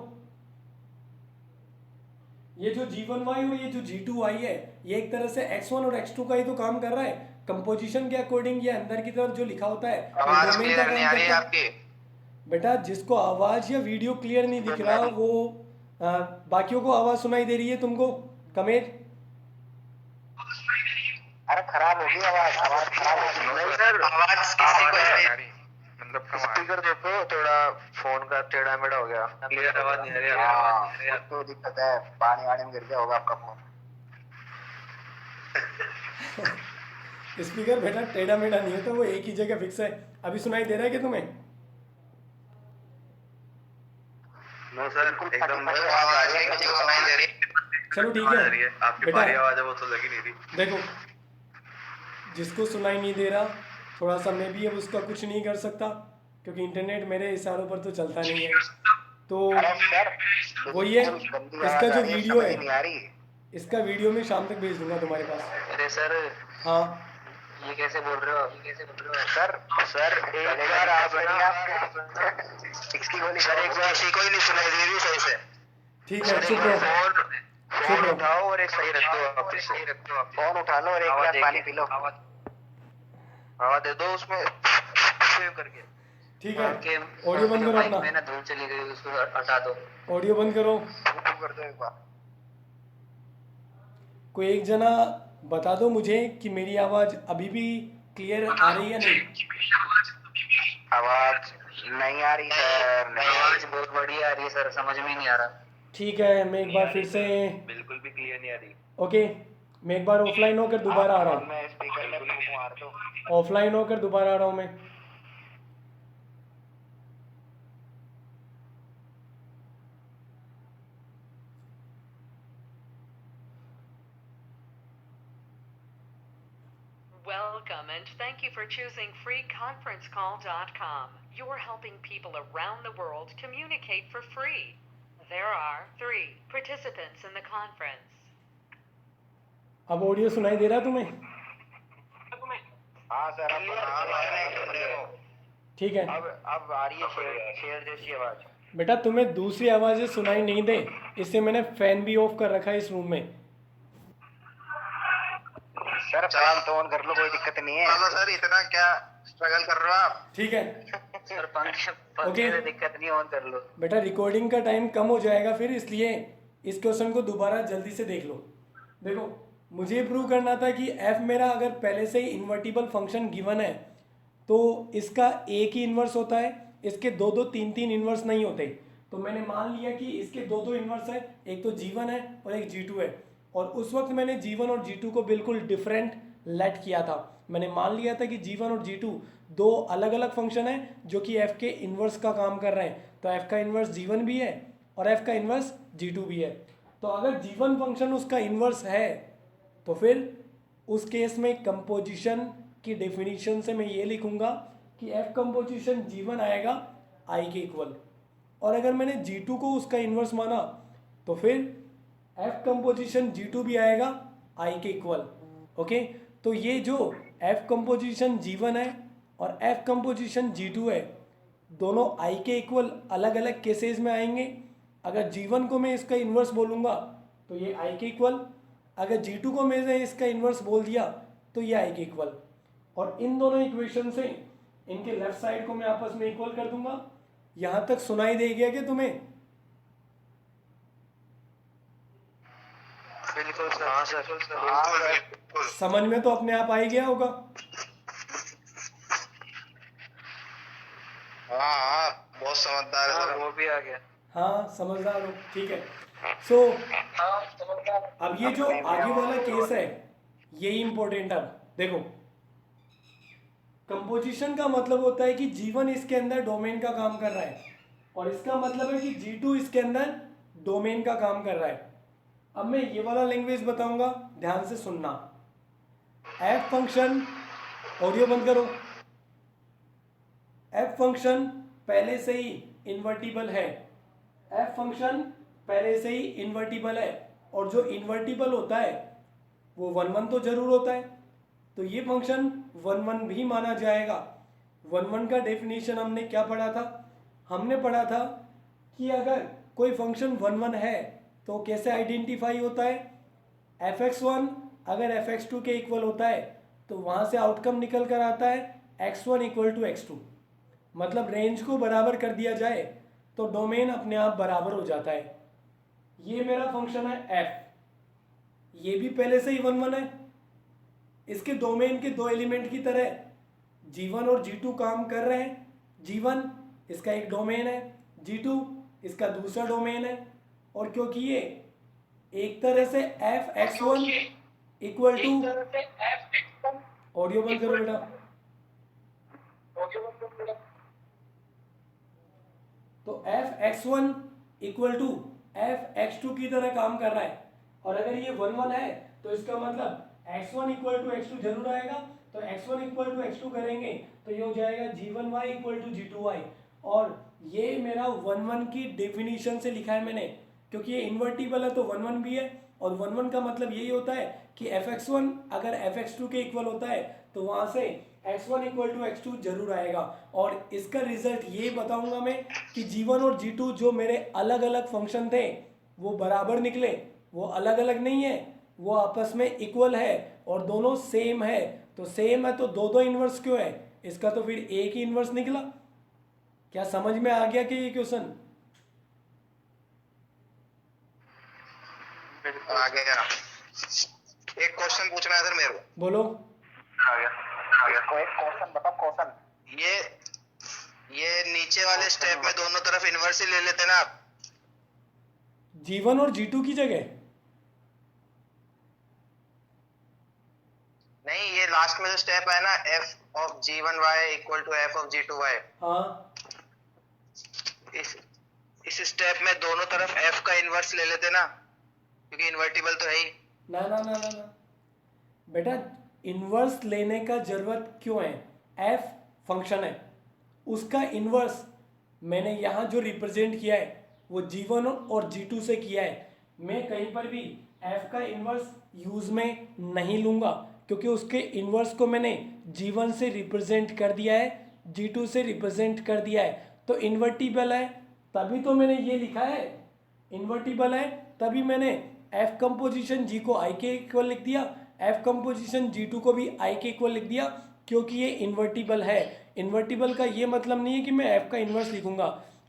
ये जो G1y और ये जो G2y है, ये एक तरह से x1 और x2 का ही तो काम कर रहा है। कंपोजिशन के अकॉर्डिंग ये अंदर की तरफ जो लिखा होता है, आवाज क्लियर नहीं आ रही है आपकी। बेटा जिसको आवाज या वीडियो क्लियर नहीं दिख रहा वो बाकियों को आवाज सुनाई दे रही है तुमको? कमेर, अरे खराब हो गई आवाज, आवाज खराब हो गई। नहीं सर, आवाज किसी को नहीं आ रही। मतलब स्पीकर देखो, थोड़ा फोन का टेढ़ा मेढ़ा हो गया, क्लियर आवाज नहीं आ रही। हाँ, तो दिक्कत है, पानी वानी में गिर गया होगा आपका फोन। स्पीकर बेटा टेढ़ा मेढ़ा नहीं है, तो वो एक ही जगह फिक्स है। अभी सुनाई दे रहा है क्या तुम्हें? नो सर, एकदम आवाज किसी को सुनाई दे रही है। चलो ठीक है आपकी बारी आवाज है वो तो लगी नहीं रही। देखो जिसको सुनाई नहीं दे रहा, थोड़ा सा मैं भी अब उसका कुछ नहीं कर सकता, क्योंकि इंटरनेट मेरे इशारों पर तो चलता नहीं है। तो वही है, इसका जो वीडियो है, इसका वीडियो मैं शाम तक भेज दूंगा तुम्हारे पास। अरे सर, हाँ ये कैसे बोल रहे हो? सर सर एक बार आप इसकी गोली सर, एक बार किसी को ही नहीं सुनाई दे रही सही से। ठीक है, चुप रहो, फोन उठाओ और एक सही रख दो, आप फोन उठा लो और एक गिलास पानी पी लो, हवा दे दो उसमें सेव करके। ठीक है, ऑडियो बंद करो अपना, मैंने धूल चली गई उसको हटा दो, ऑडियो बंद करो। कर दो एक बार। कोई एक जना बता दो मुझे कि मेरी आवाज अभी भी क्लियर आ रही है नहीं? आवाज नहीं आ रही सर, नहीं आवाज बहुत बढ़िया आ रही है सर, समझ में नहीं आ रहा। ठीक है, मैं एक बार फिर से, बिल्कुल भी क्लियर नहीं आ रही। ओके, मैं एक बार ऑफलाइन होकर दोबारा आ रहा हूँ, मैं स्पीकर में फूंक मार दूं। ऑफलाइन होकर दोबारा आ रहा हूँ मैं। Welcome and thank you for choosing freeconferencecall.com. You're helping people around the world communicate for free. There are 3 participants in the conference. अब ऑडियो सुनाई दे रहा है तुम्हें? हाँ सर, अब ठीक है। अब आ रही है शेर जैसी आवाज। बेटा तुम्हें दूसरी आवाज़ें सुनाई नहीं दे, इससे मैंने फ़ैन भी ऑफ कर रखा है इस रूम में। सर फैन तो ऑन कर लो, कोई दिक्कत नहीं है। चलो सर, इतना क्या स्ट्रगल कर रहे हो आप? ठीक है सर पंखे में दिक्कत नहीं, ऑन कर लो। बेटा रिकॉर्डिंग का टाइम कम हो जाएगा फिर, इसलिए इस क्वेश्चन को दोबारा जल्दी से देख लो। देखो, मुझे प्रूव करना था कि f मेरा अगर पहले से ही इन्वर्टिबल फंक्शन गिवन है तो इसका एक ही इन्वर्स होता है, इसके दो दो तीन तीन इन्वर्स नहीं होते। तो मैंने मान लिया कि इसके दो दो इन्वर्स है, एक तो g1 है और एक g2 है, और उस वक्त मैंने g1 और g2 को बिल्कुल डिफरेंट लेट किया था। मैंने मान लिया था कि g1 और g2 दो अलग अलग फंक्शन है जो कि f के इन्वर्स का काम कर रहे हैं। तो f का इन्वर्स g1 भी है और f का इन्वर्स g2 भी है। तो अगर g1 फंक्शन उसका इन्वर्स है तो फिर उस केस में कंपोजिशन की डेफिनेशन से मैं ये लिखूंगा कि f कंपोजिशन g1 आएगा i के इक्वल, और अगर मैंने g2 को उसका इन्वर्स माना तो फिर f कंपोजिशन g2 भी आएगा i के इक्वल। ओके, तो ये जो f कंपोजिशन g1 है और f कंपोजिशन g2 है, दोनों i के इक्वल अलग अलग केसेस में आएंगे। अगर g1 को मैं इसका इन्वर्स बोलूँगा तो ये i के इक्वल, अगर g2 को मैंने इसका इन्वर्स बोल दिया तो ये i के इक्वल, और इन दोनों इक्वेशन से इनके लेफ्ट साइड को मैं आपस में इक्वल कर दूंगा। यहाँ तक सुनाई दे गया कि तुम्हें? बिल्कुल सर, हाँ सर, समझ में तो अपने आप आ ही गया होगा। हाँ, बहुत समझदार है सर। वो भी आ गया। हाँ, समझदार हो, ठीक है। सो अब ये जो आगे वाला केस है यही इंपॉर्टेंट है। देखो, कंपोजिशन का मतलब होता है कि g1 इसके अंदर डोमेन का काम कर रहा है, और इसका मतलब है कि g2 इसके अंदर डोमेन का काम कर रहा है। अब मैं ये वाला लैंग्वेज बताऊंगा, ध्यान से सुनना। f फंक्शन, ऑडियो बंद करो। f फंक्शन पहले से ही इन्वर्टिबल है, f फंक्शन पहले से ही इन्वर्टिबल है, और जो इन्वर्टिबल होता है वो 1 1 तो जरूर होता है, तो ये फंक्शन 1 1 भी माना जाएगा। 1 1 का डेफिनेशन हमने क्या पढ़ा था? हमने पढ़ा था कि अगर कोई फंक्शन 1 1 है तो कैसे आइडेंटिफाई होता है? fx1 अगर fx2 के इक्वल होता है तो वहाँ से आउटकम निकल कर आता है x1 इक्वल टू x2। मतलब रेंज को बराबर कर दिया जाए तो डोमेन अपने आप बराबर हो जाता है। ये मेरा फंक्शन है f, ये भी पहले से ही 1 1 है। इसके डोमेन के दो एलिमेंट की तरह g1 और g2 काम कर रहे हैं। g1 इसका एक डोमेन है, g2 इसका दूसरा डोमेन है, और क्योंकि ये एक तरह से fx1 इक्वल टू, ऑडियो बंद करो बेटा, तो fx1 इक्वल टू fx2 की तरह काम कर रहा है। और अगर ये 1 1 है तो इसका मतलब x1 इक्वल टू x2 जरूर आएगा। तो x1 इक्वल टू x2 करेंगे तो ये हो जाएगा g1y इक्वल टू g2y, और ये मेरा 1 1 की डेफिनेशन से लिखा है मैंने, क्योंकि ये इन्वर्टिबल है तो 1 1 भी है, और 1 1 का मतलब यही होता है कि fx1 अगर fx2 के इक्वल होता है तो वहाँ से x1 इक्वल टू x2 जरूर आएगा। और इसका रिजल्ट ये बताऊंगा मैं कि g1 और g2 जो मेरे अलग अलग फंक्शन थे वो बराबर निकले, वो अलग अलग नहीं है, वो आपस में इक्वल है और दोनों सेम है। तो सेम है तो दो दो इन्वर्स क्यों है? इसका तो फिर एक ही इन्वर्स निकला। क्या समझ में आ गया कि ये क्वेश्चन? आ गया। एक क्वेश्चन पूछना है सर मेरे को। बोलो। आ गया। कोई क्वेश्चन बताओ, क्वेश्चन। ये नीचे वाले स्टेप में दोनों तरफ इनवर्स ही ले लेते ना आप। G1 और G2 की जगह। नहीं, ये लास्ट में जो स्टेप है ना, f of g1y equal to f of g2y, हाँ इस स्टेप में दोनों तरफ f का इनवर्स ले लेते ना, क्योंकि इन्वर्टिबल तो है ही। ना ना ना ना ना बेटा, इन्वर्स लेने का जरूरत क्यों है? f फंक्शन है, उसका इन्वर्स मैंने यहाँ जो रिप्रेजेंट किया है वो G1 और G2 से किया है। मैं कहीं पर भी f का इन्वर्स यूज में नहीं लूँगा, क्योंकि उसके इन्वर्स को मैंने G1 से रिप्रेजेंट कर दिया है, G2 से रिप्रेजेंट कर दिया है। तो इन्वर्टिबल है तभी तो मैंने ये लिखा है, इन्वर्टिबल है तभी मैंने f कंपोजिशन G को I के इक्वल लिख दिया, f कंपोजिशन G2 को भी I के इक्वल लिख दिया, क्योंकि ये इन्वर्टिबल है। इन्वर्टिबल का ये मतलब नहीं है कि मैं f का इन्वर्स लिखूंगा,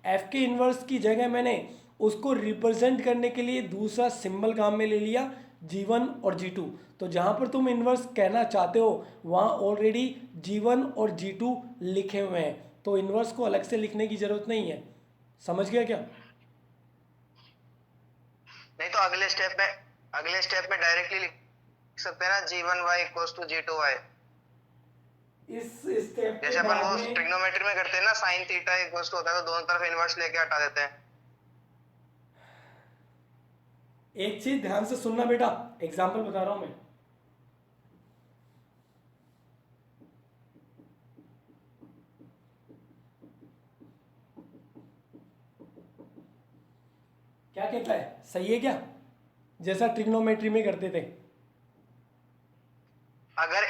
f के इन्वर्स की जगह मैंने उसको रिप्रेजेंट करने के लिए दूसरा सिंबल काम में ले लिया, G1 और G2। तो जहाँ पर तुम इन्वर्स कहना चाहते हो वहाँ ऑलरेडी G1 और G2 लिखे हुए हैं, तो इन्वर्स को अलग से लिखने की जरूरत नहीं है। समझ गया क्या? नहीं तो अगले स्टेप में डायरेक्टली लिख सकते हैं ना, g1y इक्वल्स टू g2y। इस स्टेप जैसे अपन वो ट्रिग्नोमेट्री में करते हैं ना, sin थीटा इक्वल्स टू होता है तो दोनों तरफ इनवर्स लेके हटा देते हैं। एक चीज ध्यान से सुनना बेटा, एग्जाम्पल बता रहा हूं मैं। क्या कहता है, सही है क्या? जैसा ट्रिग्नोमेट्री में करते थे। अगर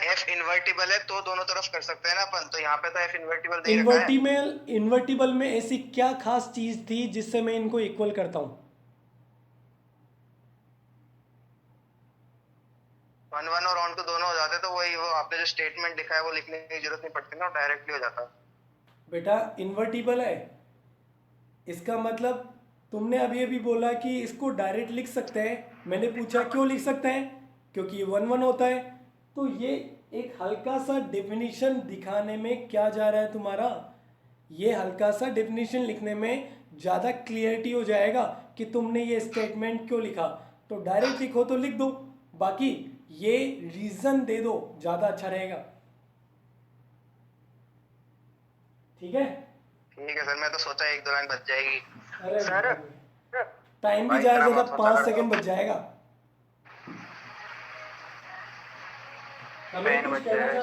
f इन्वर्टिबल है तो दोनों तरफ कर सकते हैं ना अपन, तो यहाँ पे तो f इन्वर्टिबल दे रखा है। इन्वर्टिबल में ऐसी क्या खास चीज थी जिससे मैं इनको इक्वल करता हूं? 1 1 और ऑन टू दोनों हो जाते, तो वही वो आपने जो स्टेटमेंट लिखा है वो लिखने की जरूरत नहीं पड़ती ना, डायरेक्टली हो जाता। बेटा इन्वर्टिबल है, इसका मतलब तुमने अभी अभी बोला कि इसको डायरेक्ट लिख सकते हैं। मैंने पूछा क्यों लिख सकते हैं, क्योंकि 1 1 होता है। तो ये एक हल्का सा डेफिनेशन दिखाने में क्या जा रहा है तुम्हारा, ये हल्का सा डेफिनेशन लिखने में ज़्यादा क्लियरिटी हो जाएगा कि तुमने ये स्टेटमेंट क्यों लिखा। तो डायरेक्ट लिखो तो लिख दो, बाकी ये रीज़न दे दो, ज़्यादा अच्छा रहेगा। ठीक है? ठीक है सर, मैं तो सोचा 1 2 लाइन बच जाएगी। अरे सर टाइम भी जाएगा, ज़्यादा 5 सेकंड बच जाएगा। पेन बच जाएगा।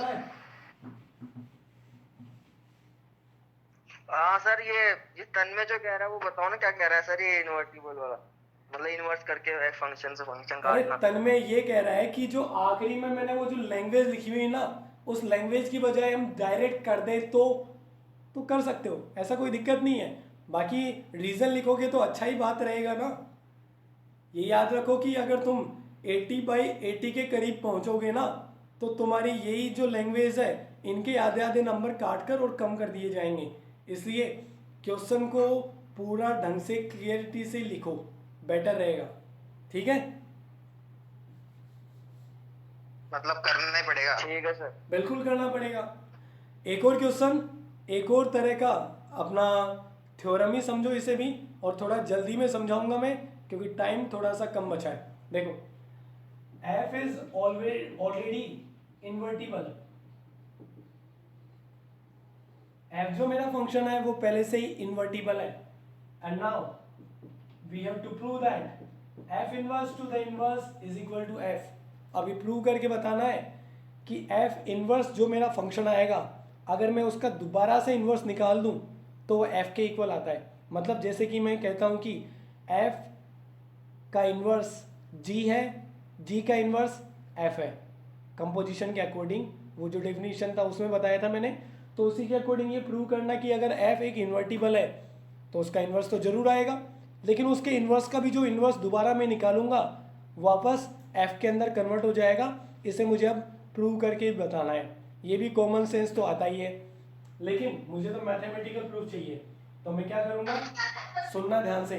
हाँ सर, ये तन्मय जो कह रहा है वो बताओ ना, क्या कह रहा है सर ये इन्वर्टिबल वाला, मतलब इन्वर्स करके फंक्शन से फंक्शन अरे काटना। तन्मय ये कह रहा है कि जो आखिरी में मैंने वो जो लैंग्वेज लिखी हुई है ना, उस लैंग्वेज की बजाय हम डायरेक्ट कर दे तो कर सकते हो, ऐसा कोई दिक्कत नहीं है। बाकी रीज़न लिखोगे तो अच्छा ही बात रहेगा ना। ये याद रखो कि अगर तुम 80/80 के करीब पहुंचोगे ना, तो तुम्हारी यही जो लैंग्वेज है इनके आधे आधे नंबर काट कर और कम कर दिए जाएंगे। इसलिए क्वेश्चन को पूरा ढंग से क्लियरिटी से लिखो, बेटर रहेगा। ठीक है? मतलब करना ही पड़ेगा। ठीक है सर। बिल्कुल करना पड़ेगा। एक और क्वेश्चन, एक और तरह का अपना थ्योरम ही समझो इसे भी, और थोड़ा जल्दी में समझाऊंगा मैं क्योंकि टाइम थोड़ा सा कम बचा है। देखो, f is already invertible. f जो मेरा फंक्शन है वो पहले से ही इन्वर्टिबल है, and now we have to prove that f inverse to the inverse is equal to f। अभी प्रूव करके बताना है कि f इनवर्स जो मेरा फंक्शन आएगा, अगर मैं उसका दोबारा से इन्वर्स निकाल दूं तो वो f के इक्वल आता है। मतलब जैसे कि मैं कहता हूं कि f का इन्वर्स g है, g का इन्वर्स f है, कंपोजिशन के अकॉर्डिंग, वो जो डेफिनेशन था उसमें बताया था मैंने। तो उसी के अकॉर्डिंग ये प्रूव करना कि अगर f एक इन्वर्टिबल है तो उसका इन्वर्स तो जरूर आएगा, लेकिन उसके इन्वर्स का भी जो इन्वर्स दोबारा मैं निकालूंगा वापस f के अंदर कन्वर्ट हो जाएगा। इसे मुझे अब प्रूव करके बताना है। ये भी कॉमन सेंस तो आता ही है, लेकिन मुझे तो मैथमेटिकल प्रूफ चाहिए। तो मैं क्या करूँगा, सुनना ध्यान से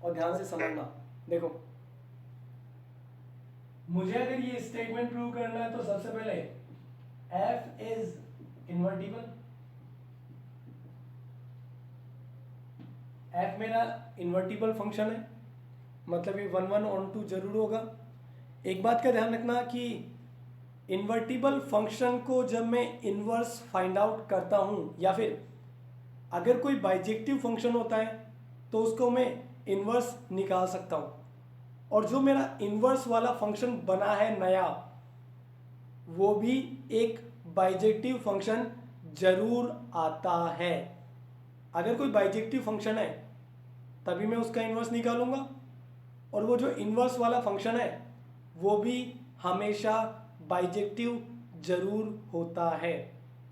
और ध्यान से समझना। देखो, मुझे अगर ये स्टेटमेंट प्रूव करना है तो सबसे पहले f इज इन्वर्टिबल, एफ मेरा इन्वर्टिबल फंक्शन है, मतलब ये 1 1 ऑन 2 जरूर होगा। एक बात का ध्यान रखना कि इन्वर्टिबल फंक्शन को जब मैं इन्वर्स फाइंड आउट करता हूँ या फिर अगर कोई बाइजेक्टिव फंक्शन होता है तो उसको मैं इन्वर्स निकाल सकता हूँ, और जो मेरा इन्वर्स वाला फंक्शन बना है नया वो भी एक बाइजेक्टिव फंक्शन जरूर आता है। अगर कोई बाइजेक्टिव फंक्शन है तभी मैं उसका इन्वर्स निकालूंगा, और वो जो इन्वर्स वाला फंक्शन है वो भी हमेशा बाइजेक्टिव जरूर होता है।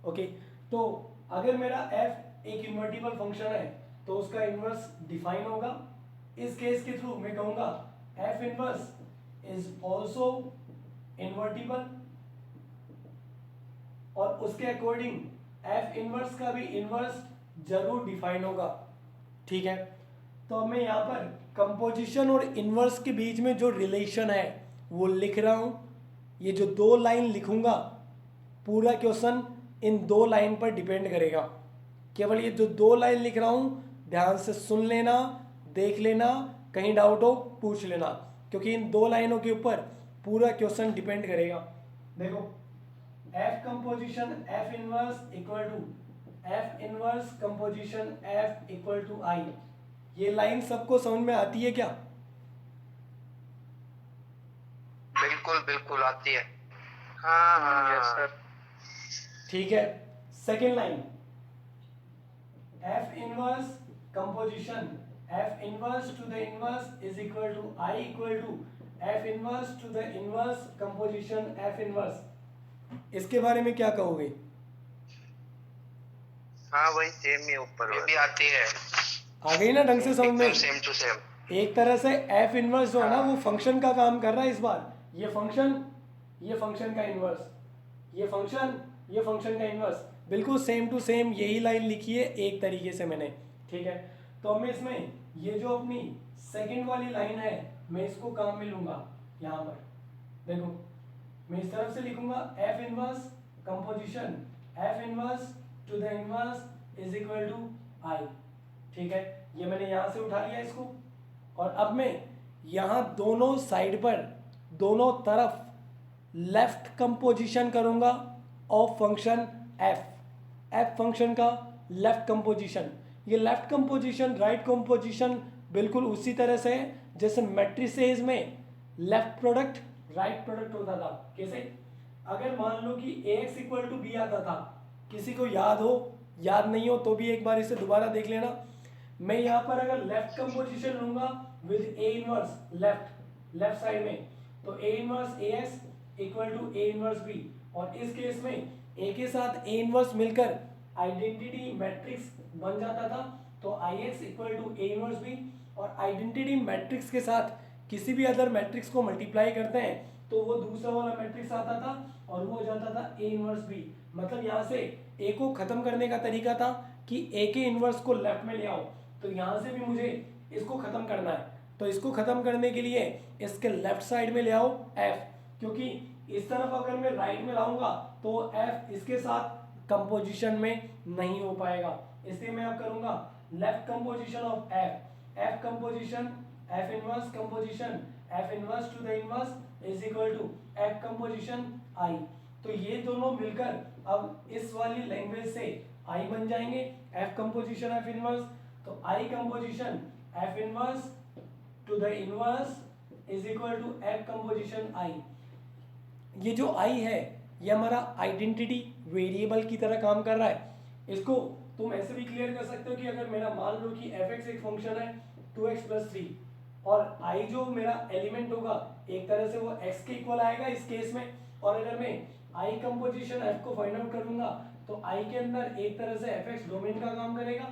ओके, तो अगर मेरा f एक इन्वर्टिबल फंक्शन है तो उसका इन्वर्स डिफाइन होगा। इस केस के थ्रू मैं कहूंगा f inverse is also invertible, और उसके अकॉर्डिंग f इन्वर्स का भी इन्वर्स जरूर डिफाइन होगा। ठीक है, तो अब मैं यहाँ पर कंपोजिशन और इन्वर्स के बीच में जो रिलेशन है वो लिख रहा हूँ। ये जो 2 लाइन लिखूंगा पूरा क्वेश्चन इन 2 लाइन पर डिपेंड करेगा। केवल ये जो 2 लाइन लिख रहा हूँ ध्यान से सुन लेना, देख लेना, कहीं डाउट हो पूछ लेना, क्योंकि इन 2 लाइनों के ऊपर पूरा क्वेश्चन डिपेंड करेगा। देखो, f composition f inverse equal to f inverse composition f equal to i। ये लाइन सबको समझ में आती है क्या? बिल्कुल बिल्कुल आती है। हाँ हाँ यस सर। ठीक है, second line f inverse composition f inverse to the inverse is equal to i equal to f inverse to the inverse composition f inverse. इसके बारे में क्या कहोगे? हाँ वही सेम ही ऊपर भी आती है। आ गई ना ढंग से समझ में? Same to same. एक तरह से f इनवर्स जो है ना वो फंक्शन का काम कर रहा है इस बार। ये फंक्शन का इनवर्स, ये फंक्शन का इनवर्स, बिल्कुल सेम टू सेम यही लाइन लिखी है एक तरीके से मैंने। ठीक है, तो मैं इसमें ये जो अपनी सेकंड वाली लाइन है मैं इसको काम में लूंगा। यहाँ पर देखो, मैं इस तरफ से लिखूंगा f inverse composition f inverse to the inverse is equal to i। ठीक है, ये मैंने यहाँ से उठा लिया इसको, और अब मैं यहाँ दोनों साइड पर दोनों तरफ लेफ्ट कंपोजिशन करूँगा ऑफ फंक्शन f फंक्शन का लेफ्ट कंपोजिशन। ये लेफ्ट कंपोजिशन राइट कंपोजिशन बिल्कुल उसी तरह से है जैसे मैट्रिसेस में लेफ्ट प्रोडक्ट राइट प्रोडक्ट होता था। कैसे? अगर मान लो कि ax इक्वल टू बी आता था, किसी को याद हो, याद नहीं हो तो भी एक बार इसे दोबारा देख लेना। मैं यहाँ पर अगर लेफ्ट कंपोजिशन लूंगा with a inverse left side में, तो a inverse as equal to a inverse b, और इस केस में a के साथ a इनवर्स मिलकर आइडेंटिटी मैट्रिक्स बन जाता था, तो ix equal to a inverse b, और आइडेंटिटी मैट्रिक्स के साथ किसी भी अदर मैट्रिक्स को मल्टीप्लाई करते हैं तो वो दूसरा वाला मैट्रिक्स आता था और वो हो जाता था a इनवर्स b। मतलब यहाँ से a को खत्म करने का तरीका था कि a के इनवर्स को लेफ्ट में ले आओ, तो यहाँ से भी मुझे इसको खत्म करना है, तो इसको खत्म करने के लिए इसके लेफ्ट साइड में ले आओ f, क्योंकि इस तरफ अगर मैं राइट में लाऊंगा तो f इसके साथ कंपोजिशन में नहीं हो पाएगा, इसलिए मैं अब करूंगा left composition of f composition f inverse composition f inverse to the inverse is equal to f composition i। तो ये दोनों मिलकर अब इस वाली लैंग्वेज से i बन जाएंगे, f कंपोजिशन f इनवर्स, तो i composition f inverse to the inverse is equal to f composition i। ये जो i है ये हमारा आइडेंटिटी वेरिएबल की तरह काम कर रहा है। इसको तुम ऐसे भी क्लियर कर सकते हो कि अगर मेरा मान लो कि fx एक फंक्शन है 2x प्लस 3 और i जो मेरा एलिमेंट होगा एक तरह से वो x के इक्वल आएगा इस केस में, और अगर मैं i कंपोजिशन f को फाइंड आउट करूंगा तो i के अंदर एक तरह से fx डोमेन का काम करेगा,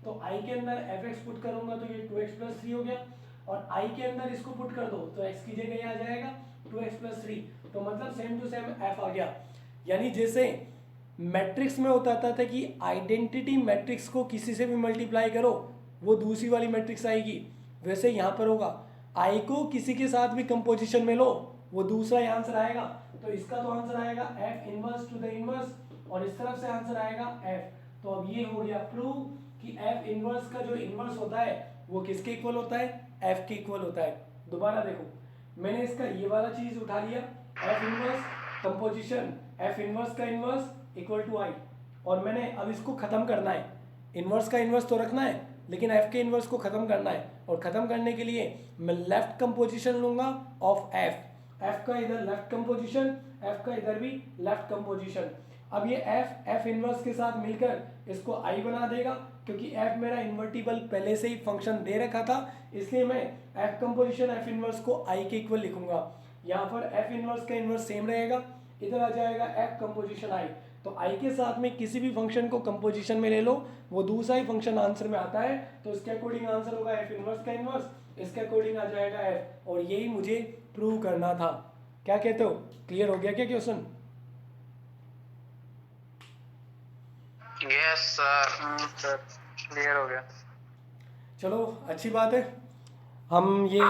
तो i के अंदर fx पुट करूंगा तो ये 2x प्लस 3 हो गया, और i के अंदर इसको पुट कर दो तो x की जगह आ जाएगा 2x प्लस 3, तो मतलब सेम टू सेम f आ गया। यानी जैसे मैट्रिक्स में होता था कि आइडेंटिटी मैट्रिक्स को किसी से भी मल्टीप्लाई करो वो दूसरी वाली मैट्रिक्स आएगी, वैसे यहाँ पर होगा i को किसी के साथ भी कंपोजिशन में लो वो दूसरा आंसर आएगा, तो इसका तो आंसर आएगा f inverse to the inverse, और इस तरफ से आंसर आएगा एफ। तो अब ये हो गया प्रूव कि एफ इनवर्स का जो इनवर्स होता है वो किसके इक्वल होता है, एफ के इक्वल होता है। दोबारा देखो, मैंने इसका ये वाला चीज उठा लिया, F inverse composition, F inverse का इनवर्स इक्वल टू आई, और मैंने अब इसको खत्म करना है। इनवर्स का इनवर्स तो रखना है लेकिन एफ के इनवर्स को खत्म करना है, और खत्म करने के लिए मैं लेफ्ट कंपोजिशन लूंगा ऑफ एफ। एफ का इधर लेफ्ट कंपोजिशन, एफ का इधर भी लेफ्ट कंपोजिशन। अब ये एफ इनवर्स के साथ मिलकर इसको आई बना देगा, क्योंकि एफ मेरा इन्वर्टिबल पहले से ही फंक्शन दे रखा था, इसलिए मैं एफ कंपोजिशन एफ इनवर्स को आई के इक्वल लिखूंगा। यहाँ पर एफ इनवर्स का इनवर्स सेम रहेगा, इधर आ जाएगा एफ कंपोजिशन आई। तो आई के साथ में किसी भी फंक्शन को कंपोजिशन में ले लो, वो दूसरा ही फंक्शन आंसर में आता है, तो इसके अकॉर्डिंग आंसर होगा एफ इनवर्स का इनवर्स, इसके अकॉर्डिंग आ जाएगा एफ, और यही मुझे प्रूव करना था। क्या कहते हो, क्लियर हो गया क्या क्वेश्चन? यस सर, क्लियर हो गया। चलो अच्छी बात है, हम ये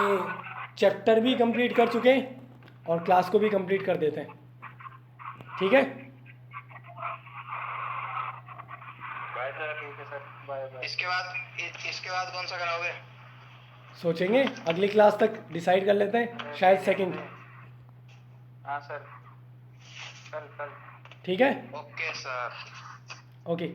चैप्टर भी कंप्लीट कर चुके हैं और क्लास को भी कंप्लीट कर देते हैं, ठीक है? बाय सर, ठीक है सर, बाय बाय। इसके बाद कौन सा कराओगे? सोचेंगे, अगली क्लास तक डिसाइड कर लेते हैं, शायद सेकंड। हाँ सर, कल। ठीक है, ओके सर। ओके।